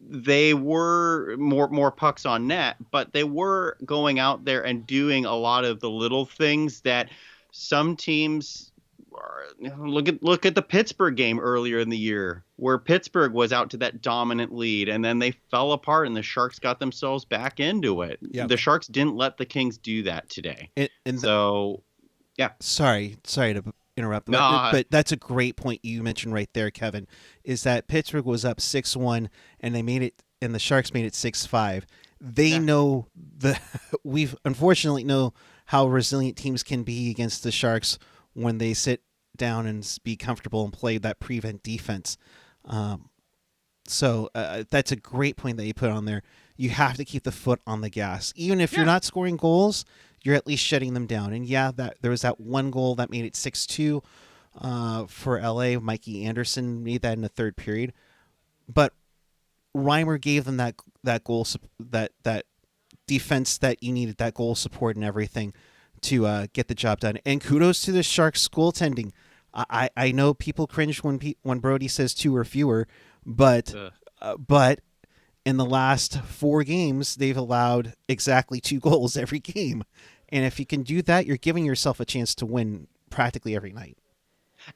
they were more pucks on net, but they were going out there and doing a lot of the little things that some teams are. Look at the Pittsburgh game earlier in the year, where Pittsburgh was out to that dominant lead, and then they fell apart, and the Sharks got themselves back into it. Yep. The Sharks didn't let the Kings do that today. Yeah. Sorry to interrupt, No, but that's a great point you mentioned right there, Kevin. Is that Pittsburgh was up 6-1 and they made it, and the Sharks made it 6-5. They know we've unfortunately know how resilient teams can be against the Sharks when they sit down and be comfortable and play that prevent defense. So that's a great point that you put on there. You have to keep the foot on the gas, even if you're not scoring goals. You're at least shutting them down. And that there was that one goal that made it 6-2 for LA. Mikey Anderson made that in the third period, but Reimer gave them that goal, that defense that you needed, that goal support and everything to get the job done. And kudos to the Sharks goaltending. I know people cringe when Brody says two or fewer, but in the last 4 games, they've allowed exactly 2 goals every game. And if you can do that, you're giving yourself a chance to win practically every night.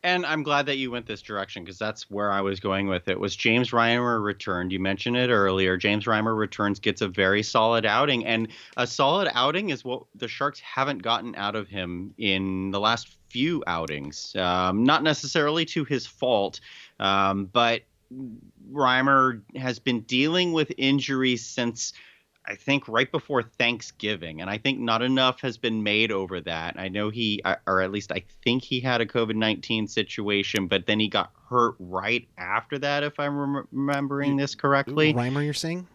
And I'm glad that you went this direction, because that's where I was going with it. Was James Reimer returned? You mentioned it earlier. James Reimer returns, gets a very solid outing. And a solid outing is what the Sharks haven't gotten out of him in the last few outings. Not necessarily to his fault, but Reimer has been dealing with injuries since, I think, right before Thanksgiving. And I think not enough has been made over that. I know or at least I think he had a COVID-19 situation, but then he got hurt right after that, if I'm remembering this correctly. Reimer, you're saying?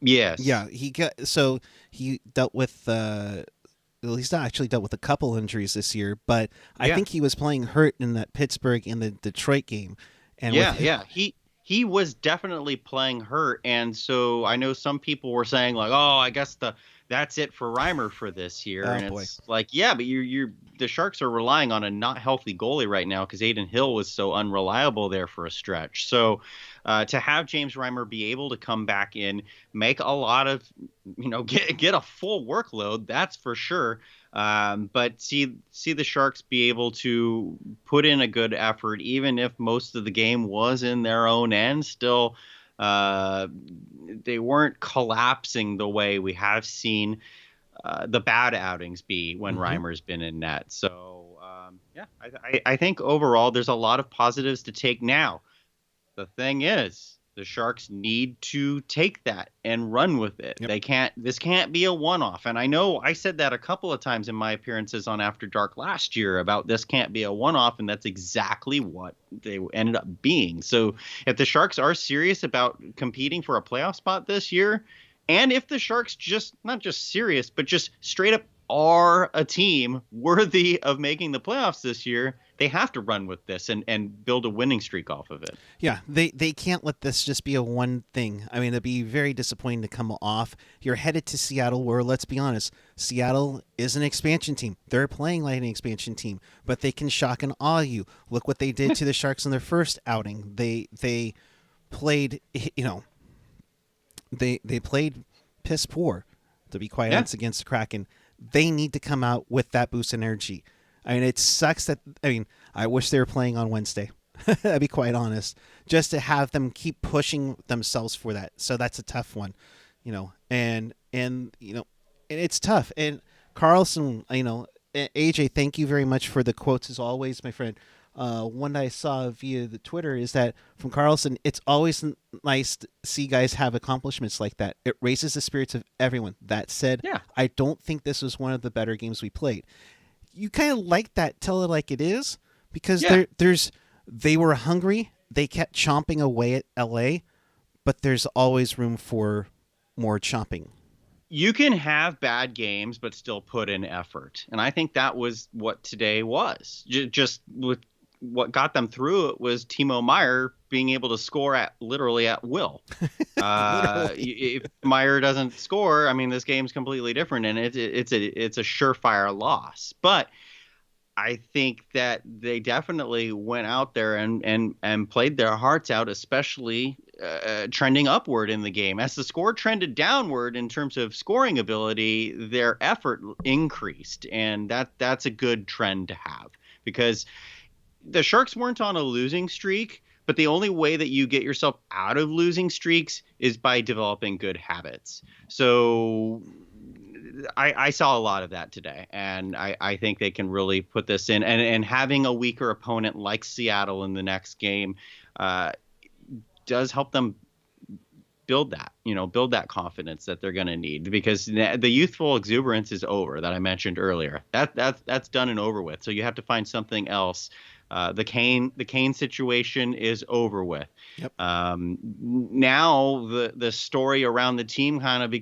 Yes. Yeah, he dealt with he's not actually dealt with a couple injuries this year, but I think he was playing hurt in that Pittsburgh and the Detroit game. And He was definitely playing hurt, and so I know some people were saying like, "Oh, I guess that's it for Reimer for this year." It's like, yeah, but the Sharks are relying on a not healthy goalie right now because Adin Hill was so unreliable there for a stretch. So to have James Reimer be able to come back in, make a lot of, get a full workload, that's for sure. But see the Sharks be able to put in a good effort, even if most of the game was in their own end. Still, they weren't collapsing the way we have seen the bad outings be when Reimer's been in net. So, I think overall there's a lot of positives to take now. The thing is, the Sharks need to take that and run with it. Yep. This can't be a one-off. And I know I said that a couple of times in my appearances on After Dark last year about this can't be a one-off, and that's exactly what they ended up being. So if the Sharks are serious about competing for a playoff spot this year, and if the Sharks not just serious, but just straight up are a team worthy of making the playoffs this year, they have to run with this and build a winning streak off of it. Yeah, they can't let this just be a one thing. I mean, it'd be very disappointing to come off. You're headed to Seattle, where, let's be honest, Seattle is an expansion team. They're playing like an expansion team, but they can shock and awe you. Look what they did to the Sharks in their first outing. They played, they played piss poor, to be quite honest, against the Kraken. They need to come out with that boost of energy. I mean, it sucks that. I mean, I wish they were playing on Wednesday. I'll be quite honest, just to have them keep pushing themselves for that. So that's a tough one, and it's tough. And Karlsson, AJ, thank you very much for the quotes as always, my friend. One I saw via the Twitter is that from Karlsson, it's always nice to see guys have accomplishments like that. It raises the spirits of everyone. That said, I don't think this was one of the better games we played. You kind of like that, tell it like it is, because they were hungry. They kept chomping away at LA, but there's always room for more chomping. You can have bad games, but still put in effort. And I think that was what today was. Just with what got them through it was Timo Meier being able to score literally at will. If Meier doesn't score, I mean, this game's completely different, and it's a surefire loss. But I think that they definitely went out there and played their hearts out, especially trending upward in the game. As the score trended downward in terms of scoring ability, their effort increased, and that's a good trend to have, because the Sharks weren't on a losing streak, but the only way that you get yourself out of losing streaks is by developing good habits. So I saw a lot of that today, and I think they can really put this in. And having a weaker opponent like Seattle in the next game does help them build that confidence that they're going to need, because the youthful exuberance is over that I mentioned earlier. That's done and over with. So you have to find something else. The Kane situation is over with. Yep. Now the story around the team kind of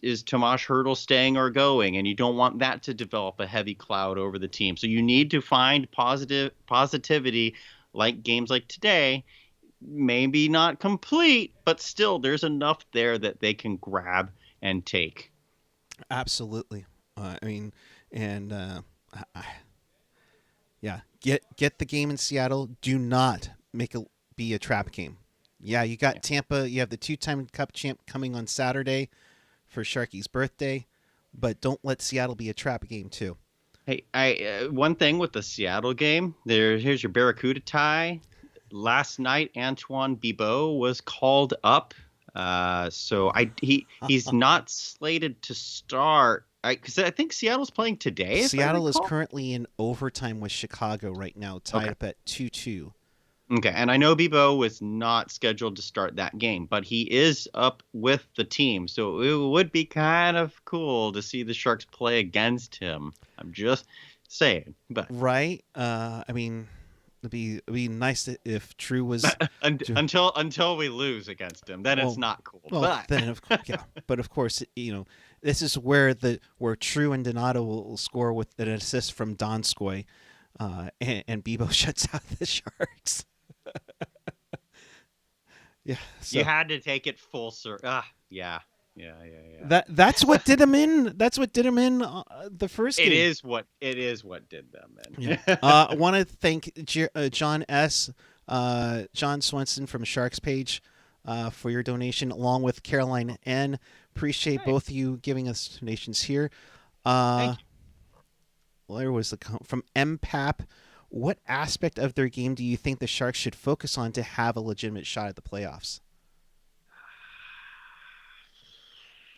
is Tomas Hertl staying or going, and you don't want that to develop a heavy cloud over the team. So you need to find positivity, like games like today. Maybe not complete, but still there's enough there that they can grab and take. Absolutely. Get the game in Seattle. Do not make it be a trap game. Yeah, you got Tampa. You have the 2-time Cup champ coming on Saturday for Sharky's birthday, but don't let Seattle be a trap game too. Hey, one thing with the Seattle game, here's your Barracuda tie. Last night, Antoine Bibeau was called up, so he's not slated to start. Because I think Seattle's playing today. Seattle is currently in overtime with Chicago right now, tied up at 2-2. Okay, and I know Bibeau was not scheduled to start that game, but he is up with the team, so it would be kind of cool to see the Sharks play against him. I'm just saying, but right. It'd be nice if True was until we lose against him. Then it's not cool. Well, but of course, this is where True and Donato will score with an assist from Donskoy, and Bibeau shuts out the Sharks. Yeah, so. You had to take it full circle. Yeah. That's what did him in. That's what did him in the first game. It is what did them in. Yeah. I want to thank John S. John Swenson from Sharks Page for your donation, along with Caroline N. Appreciate both of you giving us donations here. Thank you. Where was from MPAP? What aspect of their game do you think the Sharks should focus on to have a legitimate shot at the playoffs?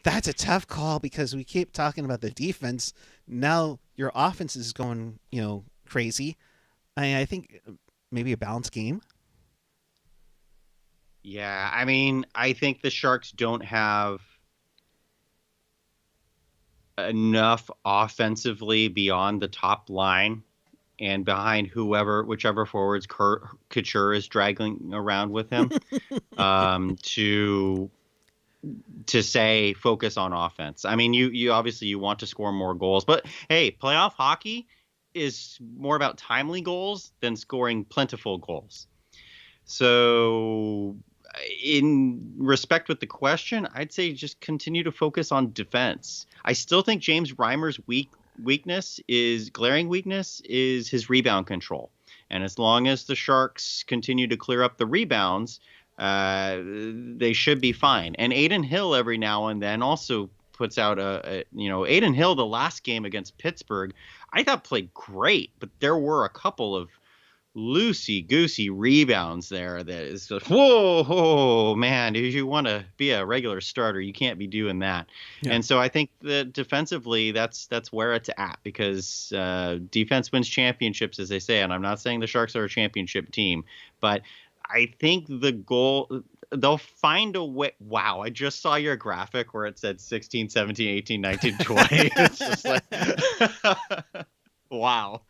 That's a tough call, because we keep talking about the defense. Now your offense is going, crazy. I think maybe a balanced game. Yeah, I mean, I think the Sharks don't have enough offensively beyond the top line and behind whichever forwards Couture is dragging around with him to to say focus on offense. I mean, you obviously you want to score more goals, but hey, playoff hockey is more about timely goals than scoring plentiful goals. So, in respect with the question, I'd say just continue to focus on defense. I still think James Reimer's glaring weakness is his rebound control. And as long as the Sharks continue to clear up the rebounds, they should be fine. And Adin Hill every now and then also puts out Adin Hill, the last game against Pittsburgh, I thought played great, but there were a couple of loosey-goosey rebounds there that is just, whoa, man, if you want to be a regular starter, you can't be doing that. Yeah. And so I think that defensively, that's where it's at, because defense wins championships, as they say. And I'm not saying the Sharks are a championship team, but I think the goal, they'll find a way. Wow, I just saw your graphic where it said 16, 17, 18, 19, 20. It's just like, wow.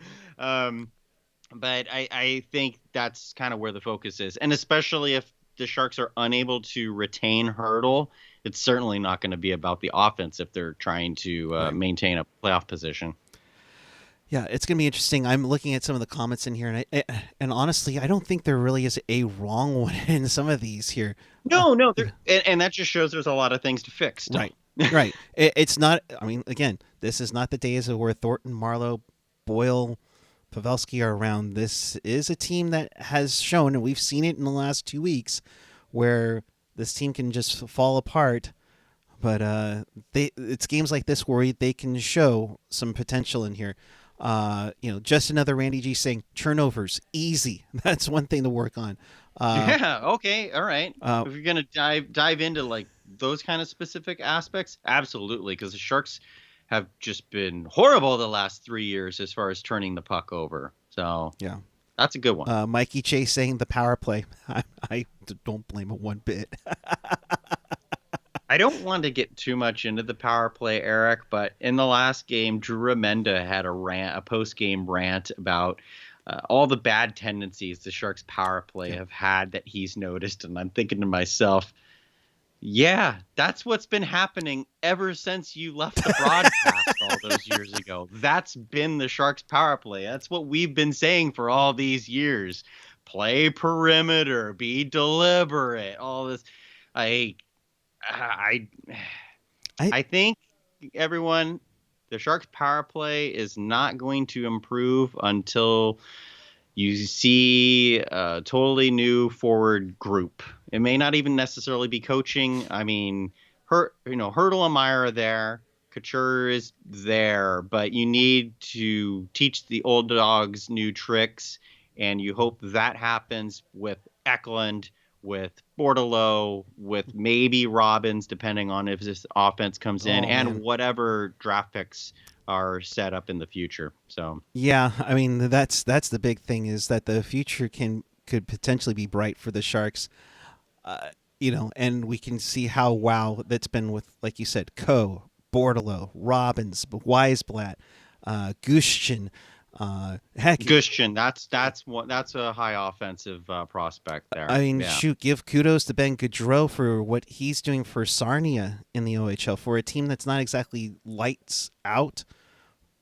But I think that's kind of where the focus is. And especially if the Sharks are unable to retain Hertl, it's certainly not going to be about the offense if they're trying to maintain a playoff position. Yeah, it's going to be interesting. I'm looking at some of the comments in here, and honestly, I don't think there really is a wrong one in some of these here. No. And that just shows there's a lot of things to fix. Right, right. It's not, I mean, again, this is not the days where Thornton, Marleau, Boyle, Pavelski are around. This is a team that has shown, and we've seen it in the last 2 weeks, where this team can just fall apart. But it's games like this where they can show some potential in here. Just another Randy G saying turnovers easy. That's one thing to work on. Okay, all right. If you're gonna dive into like those kind of specific aspects, absolutely, because the Sharks have just been horrible the last 3 years as far as turning the puck over. So yeah, that's a good one. Mikey Chase saying the power play. I don't blame him one bit. I don't want to get too much into the power play, Eric, but in the last game, Drew Remenda had a post-game rant about all the bad tendencies the Sharks power play have had that he's noticed. And I'm thinking to myself, yeah, that's what's been happening ever since you left the broadcast all those years ago. That's been the Sharks power play. That's what we've been saying for all these years. Play perimeter, be deliberate, all this. I think everyone, the Sharks power play is not going to improve until you see a totally new forward group. It may not even necessarily be coaching. I mean, Hertl and Meier are there. Couture is there, but you need to teach the old dogs new tricks, and you hope that happens with Eklund, with Bordelot, with maybe Robbins, depending on if this offense comes in, and whatever draft picks are set up in the future. So yeah, I mean that's the big thing, is that the future could potentially be bright for the Sharks. And we can see how that's been with, like you said, Bordelot, Robbins, Weisblatt, Gushchin. Gushchin, that's a high offensive prospect there. I mean, give kudos to Ben Gaudreau for what he's doing for Sarnia in the OHL, for a team that's not exactly lights out.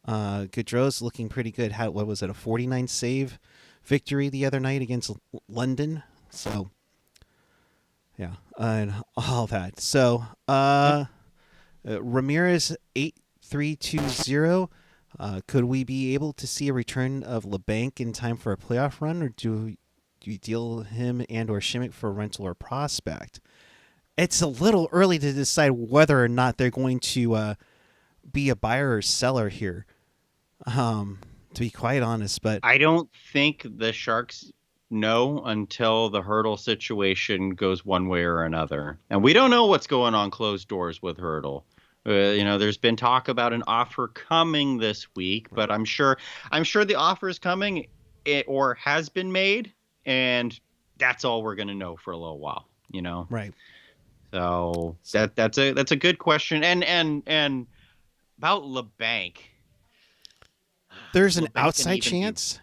Gaudreau's looking pretty good. What was it, a 49 save victory the other night against London? So yeah, and all that. So Ramirez 8320. Could we be able to see a return of LeBanc in time for a playoff run, or do you deal him and or Shimmick for rental or prospect? It's a little early to decide whether or not they're going to be a buyer or seller here, to be quite honest. But I don't think the Sharks know until the Hertl situation goes one way or another. And we don't know what's going on closed doors with Hertl. There's been talk about an offer coming this week, but I'm sure the offer is coming or has been made, and that's all we're going to know for a little while, Right. So that's a good question. And about LeBanc, there's an outside chance.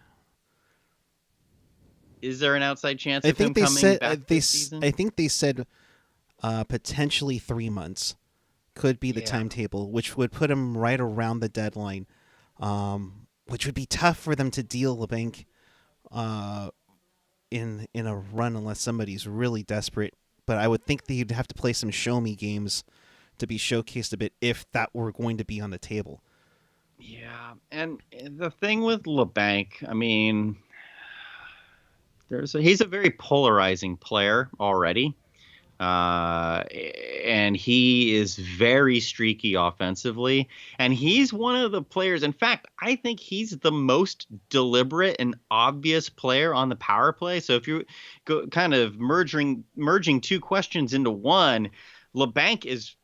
Is there an outside chance of him coming back this season? I think they said potentially 3 months could be the Yeah. timetable, which would put them right around the deadline, which would be tough for them to deal LeBanc uh, in a run unless somebody's really desperate. But I would think that you'd have to play some show me games to be showcased a bit if that were going to be on the table. Yeah, and the thing with LeBanc, I mean, he's a very polarizing player already. And he is very streaky offensively. And he's one of the players. In fact, I think he's the most deliberate and obvious player on the power play. So if you go kind of merging two questions into one, LeBanc is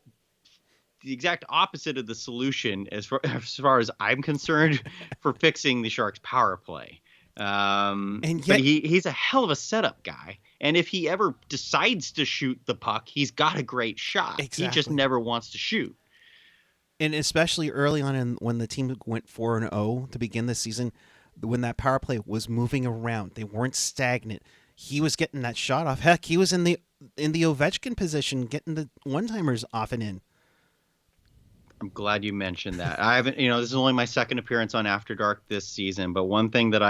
the exact opposite of the solution as far as I'm concerned for fixing the Sharks power play. And But yet, he's a hell of a setup guy. And if he ever decides to shoot the puck, he's got a great shot. He just exactly. never wants to shoot. And especially early on when the team went 4-0 to begin the season, when that power play was moving around, they weren't stagnant. He was getting that shot off. Heck, he was in the Ovechkin position, getting the one-timers off and in. I'm glad you mentioned that. I haven't, this is only my second appearance on After Dark this season, but one thing that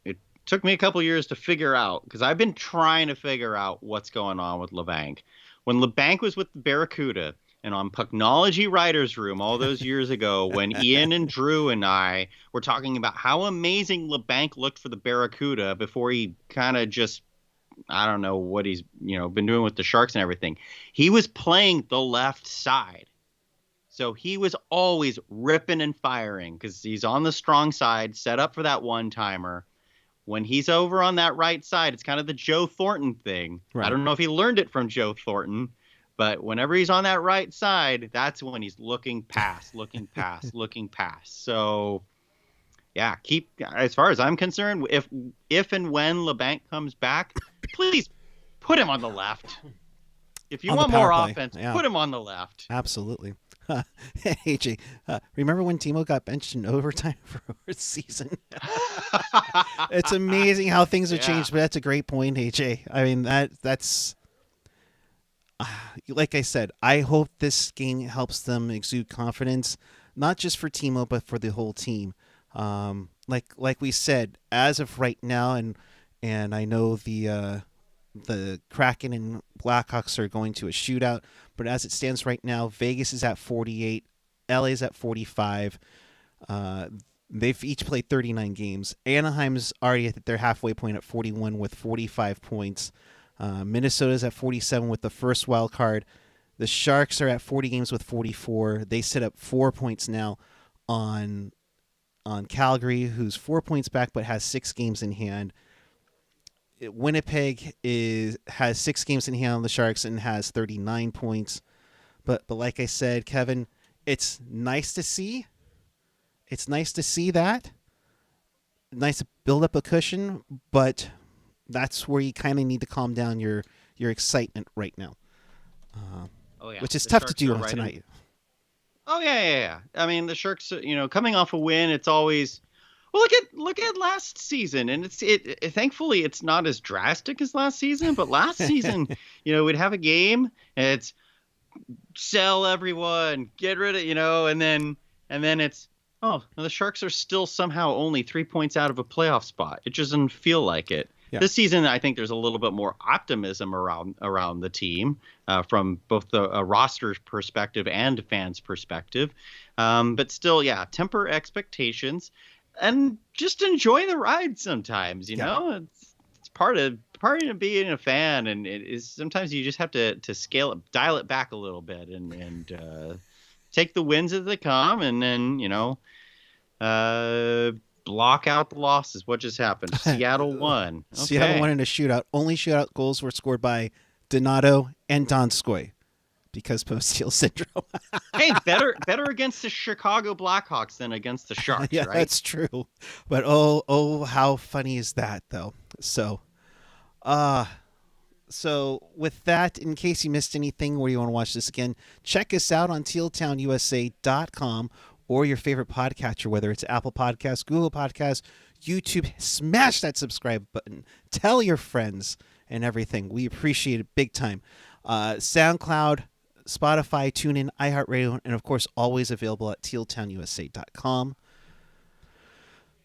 it took me a couple years to figure out, because I've been trying to figure out what's going on with LeBanc. When LeBanc was with the Barracuda and on Pucknology Writers Room all those years ago, when Ian and Drew and I were talking about how amazing LeBanc looked for the Barracuda before he kind of just, I don't know what he's, been doing with the Sharks and everything. He was playing the left side. So he was always ripping and firing because he's on the strong side, set up for that one-timer. When he's over on that right side, it's kind of the Joe Thornton thing. Right. I don't know if he learned it from Joe Thornton, but whenever he's on that right side, that's when he's looking past. So, yeah, as far as I'm concerned, if and when LeBanc comes back, please put him on the left. If you want more offense, put him on the left. Absolutely. Hey, AJ, remember when Timo got benched in overtime for a season? It's amazing how things have changed, but that's a great point, AJ. I mean, that's like I said, I hope this game helps them exude confidence, not just for Timo, but for the whole team. Like we said, as of right now, and I know the Kraken and Blackhawks are going to a shootout, but as it stands right now, Vegas is at 48, LA's at 45. They've each played 39 games. Anaheim's already at their halfway point at 41 with 45 points. Minnesota's at 47 with the first wild card. The Sharks are at 40 games with 44. They sit up 4 points now on Calgary, who's 4 points back but has 6 games in hand. Winnipeg has 6 games in hand on the Sharks and has 39 points. But like I said, Kevin, it's nice to see. It's nice to see that. Nice to build up a cushion, but that's where you kind of need to calm down your excitement right now. Which is tough to do on tonight. Yeah. I mean, the Sharks, coming off a win, it's always. Well, look at last season, and thankfully it's not as drastic as last season. But last season, we'd have a game, and it's sell everyone, get rid of, and then it's the Sharks are still somehow only 3 points out of a playoff spot. It just doesn't feel like it. Yeah. This season, I think there's a little bit more optimism around the team from both the roster perspective and fans' perspective. But still, temper expectations. And just enjoy the ride sometimes, It's part of being a fan, and it is sometimes you just have to dial it back a little bit, and take the wins as they come, and then block out the losses. What just happened? Seattle won. Okay. Seattle won in a shootout. Only shootout goals were scored by Donato and Donskoy. Because post-Teal syndrome. Hey, better against the Chicago Blackhawks than against the Sharks, yeah, right? That's true. But oh, how funny is that, though? So with that, in case you missed anything or you want to watch this again, check us out on tealtownusa.com or your favorite podcatcher, whether it's Apple Podcasts, Google Podcasts, YouTube. Smash that subscribe button. Tell your friends and everything. We appreciate it big time. SoundCloud, Spotify, TuneIn, iHeartRadio, and of course, always available at tealtownusa.com.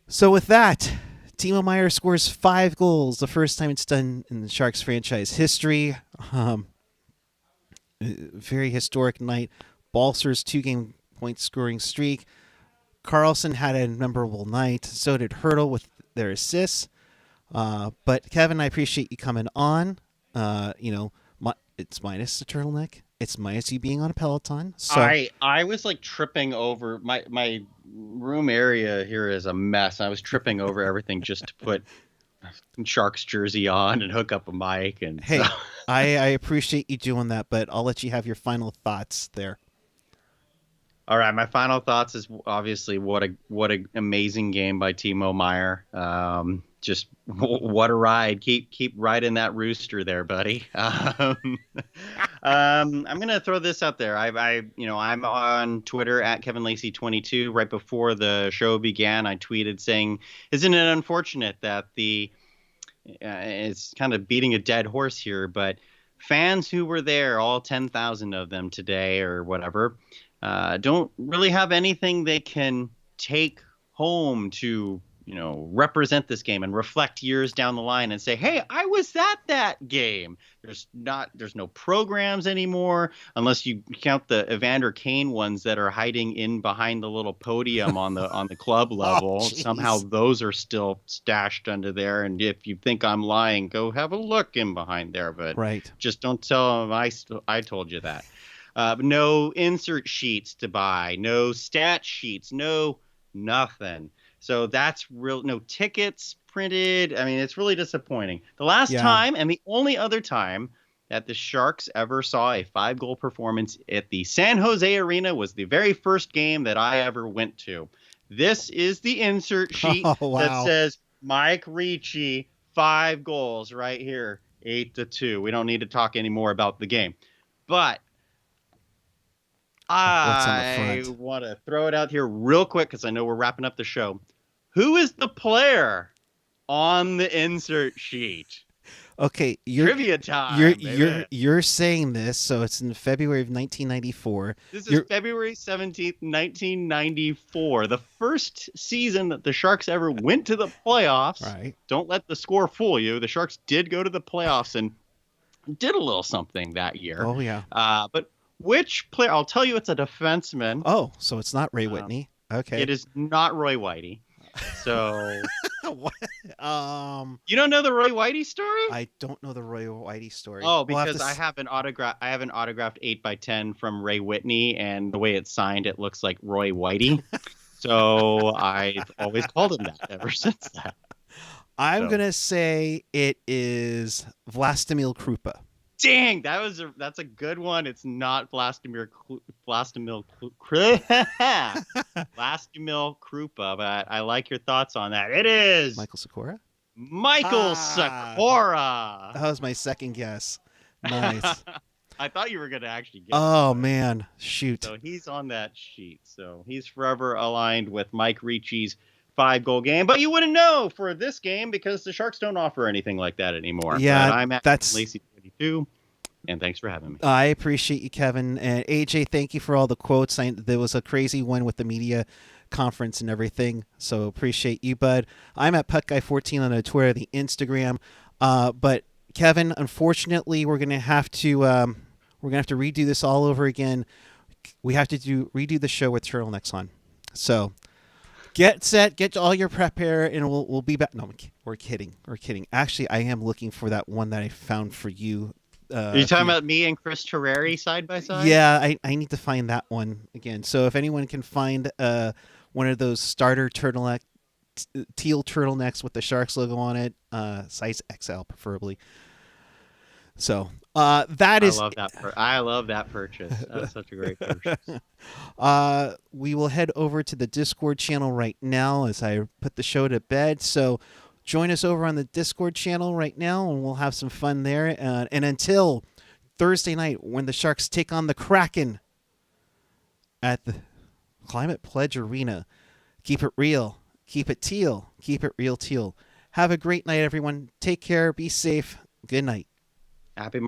So with that, Timo Meier scores 5 goals, the first time it's done in the Sharks franchise history. Very historic night. Balser's 2-game point scoring streak. Karlsson had a memorable night. So did Hertl with their assists. But Kevin, I appreciate you coming on. It's minus the turtleneck. It's minus you being on a Peloton. So I was like tripping over my room area here is a mess. I was tripping over everything just to put Sharks jersey on and hook up a mic. And hey, so. I appreciate you doing that, but I'll let you have your final thoughts there. All right, my final thoughts is obviously what a amazing game by Timo Meier. Just what a ride! Keep riding that rooster there, buddy. I'm gonna throw this out there. I'm on Twitter at Kevin Lacey 22. Right before the show began, I tweeted saying, "Isn't it unfortunate that it's kind of beating a dead horse here, but fans who were there, all 10,000 of them today or whatever." Don't really have anything they can take home to, represent this game and reflect years down the line and say, hey, I was at that game. There's no programs anymore, unless you count the Evander Kane ones that are hiding in behind the little podium on the club level. Somehow those are still stashed under there. And if you think I'm lying, go have a look in behind there. But just don't tell them I told you that. No insert sheets to buy, no stat sheets, no nothing. So that's real. No tickets printed. I mean, it's really disappointing. The last time and the only other time that the Sharks ever saw a 5-goal performance at the San Jose Arena was the very first game that I ever went to. This is the insert sheet that says Mike Ricci 5 goals right here, 8-2. We don't need to talk anymore about the game, but I want to throw it out here real quick because I know we're wrapping up the show. Who is the player on the insert sheet? Okay, trivia time. You're saying this, so it's in February of 1994. This is February 17th, 1994. The first season that the Sharks ever went to the playoffs. Right. Don't let the score fool you. The Sharks did go to the playoffs and did a little something that year. Oh, yeah. But which player? I'll tell you, it's a defenseman. Oh, so it's not Ray Whitney. Okay. It is not Roy Whitey. So, what? You don't know the Roy Whitey story? I don't know the Roy Whitey story. Oh, because I have an autographed 8x10 from Ray Whitney, and the way it's signed, it looks like Roy Whitey. So I've always called him that ever since that. I'm gonna say it is Vlastimil Krupa. Dang, that's a good one. It's not Vlastimil Krupa, but I like your thoughts on that. It is Michael Sikora. Sikora. That was my second guess. Nice. I thought you were going to actually get it. Man, shoot. So he's on that sheet. So he's forever aligned with Mike Ricci's 5-goal game, but you wouldn't know for this game because the Sharks don't offer anything like that anymore. Yeah, but I'm at Lacey 22. And thanks for having me. I appreciate you, Kevin. And AJ, thank you for all the quotes. There was a crazy one with the media conference and everything, so appreciate you, bud. I'm at PuckGuy14 on the Twitter, the Instagram. But Kevin, unfortunately, we're gonna have to redo this all over again. We have to redo the show with turtlenecks on. So get set, get all your prep here, and we'll be back. No, we're kidding. We're kidding. Actually, I am looking for that one that I found for you. Are you talking about me and Chris Terreri side by side? Yeah, I need to find that one again. So if anyone can find one of those starter teal turtlenecks with the Sharks logo on it, size XL preferably. So I love that purchase. That's such a great purchase. We will head over to the Discord channel right now as I put the show to bed. So join us over on the Discord channel right now, and we'll have some fun there. And until Thursday night, when the Sharks take on the Kraken at the Climate Pledge Arena, keep it real, keep it teal, keep it real teal. Have a great night, everyone. Take care. Be safe. Good night. Happy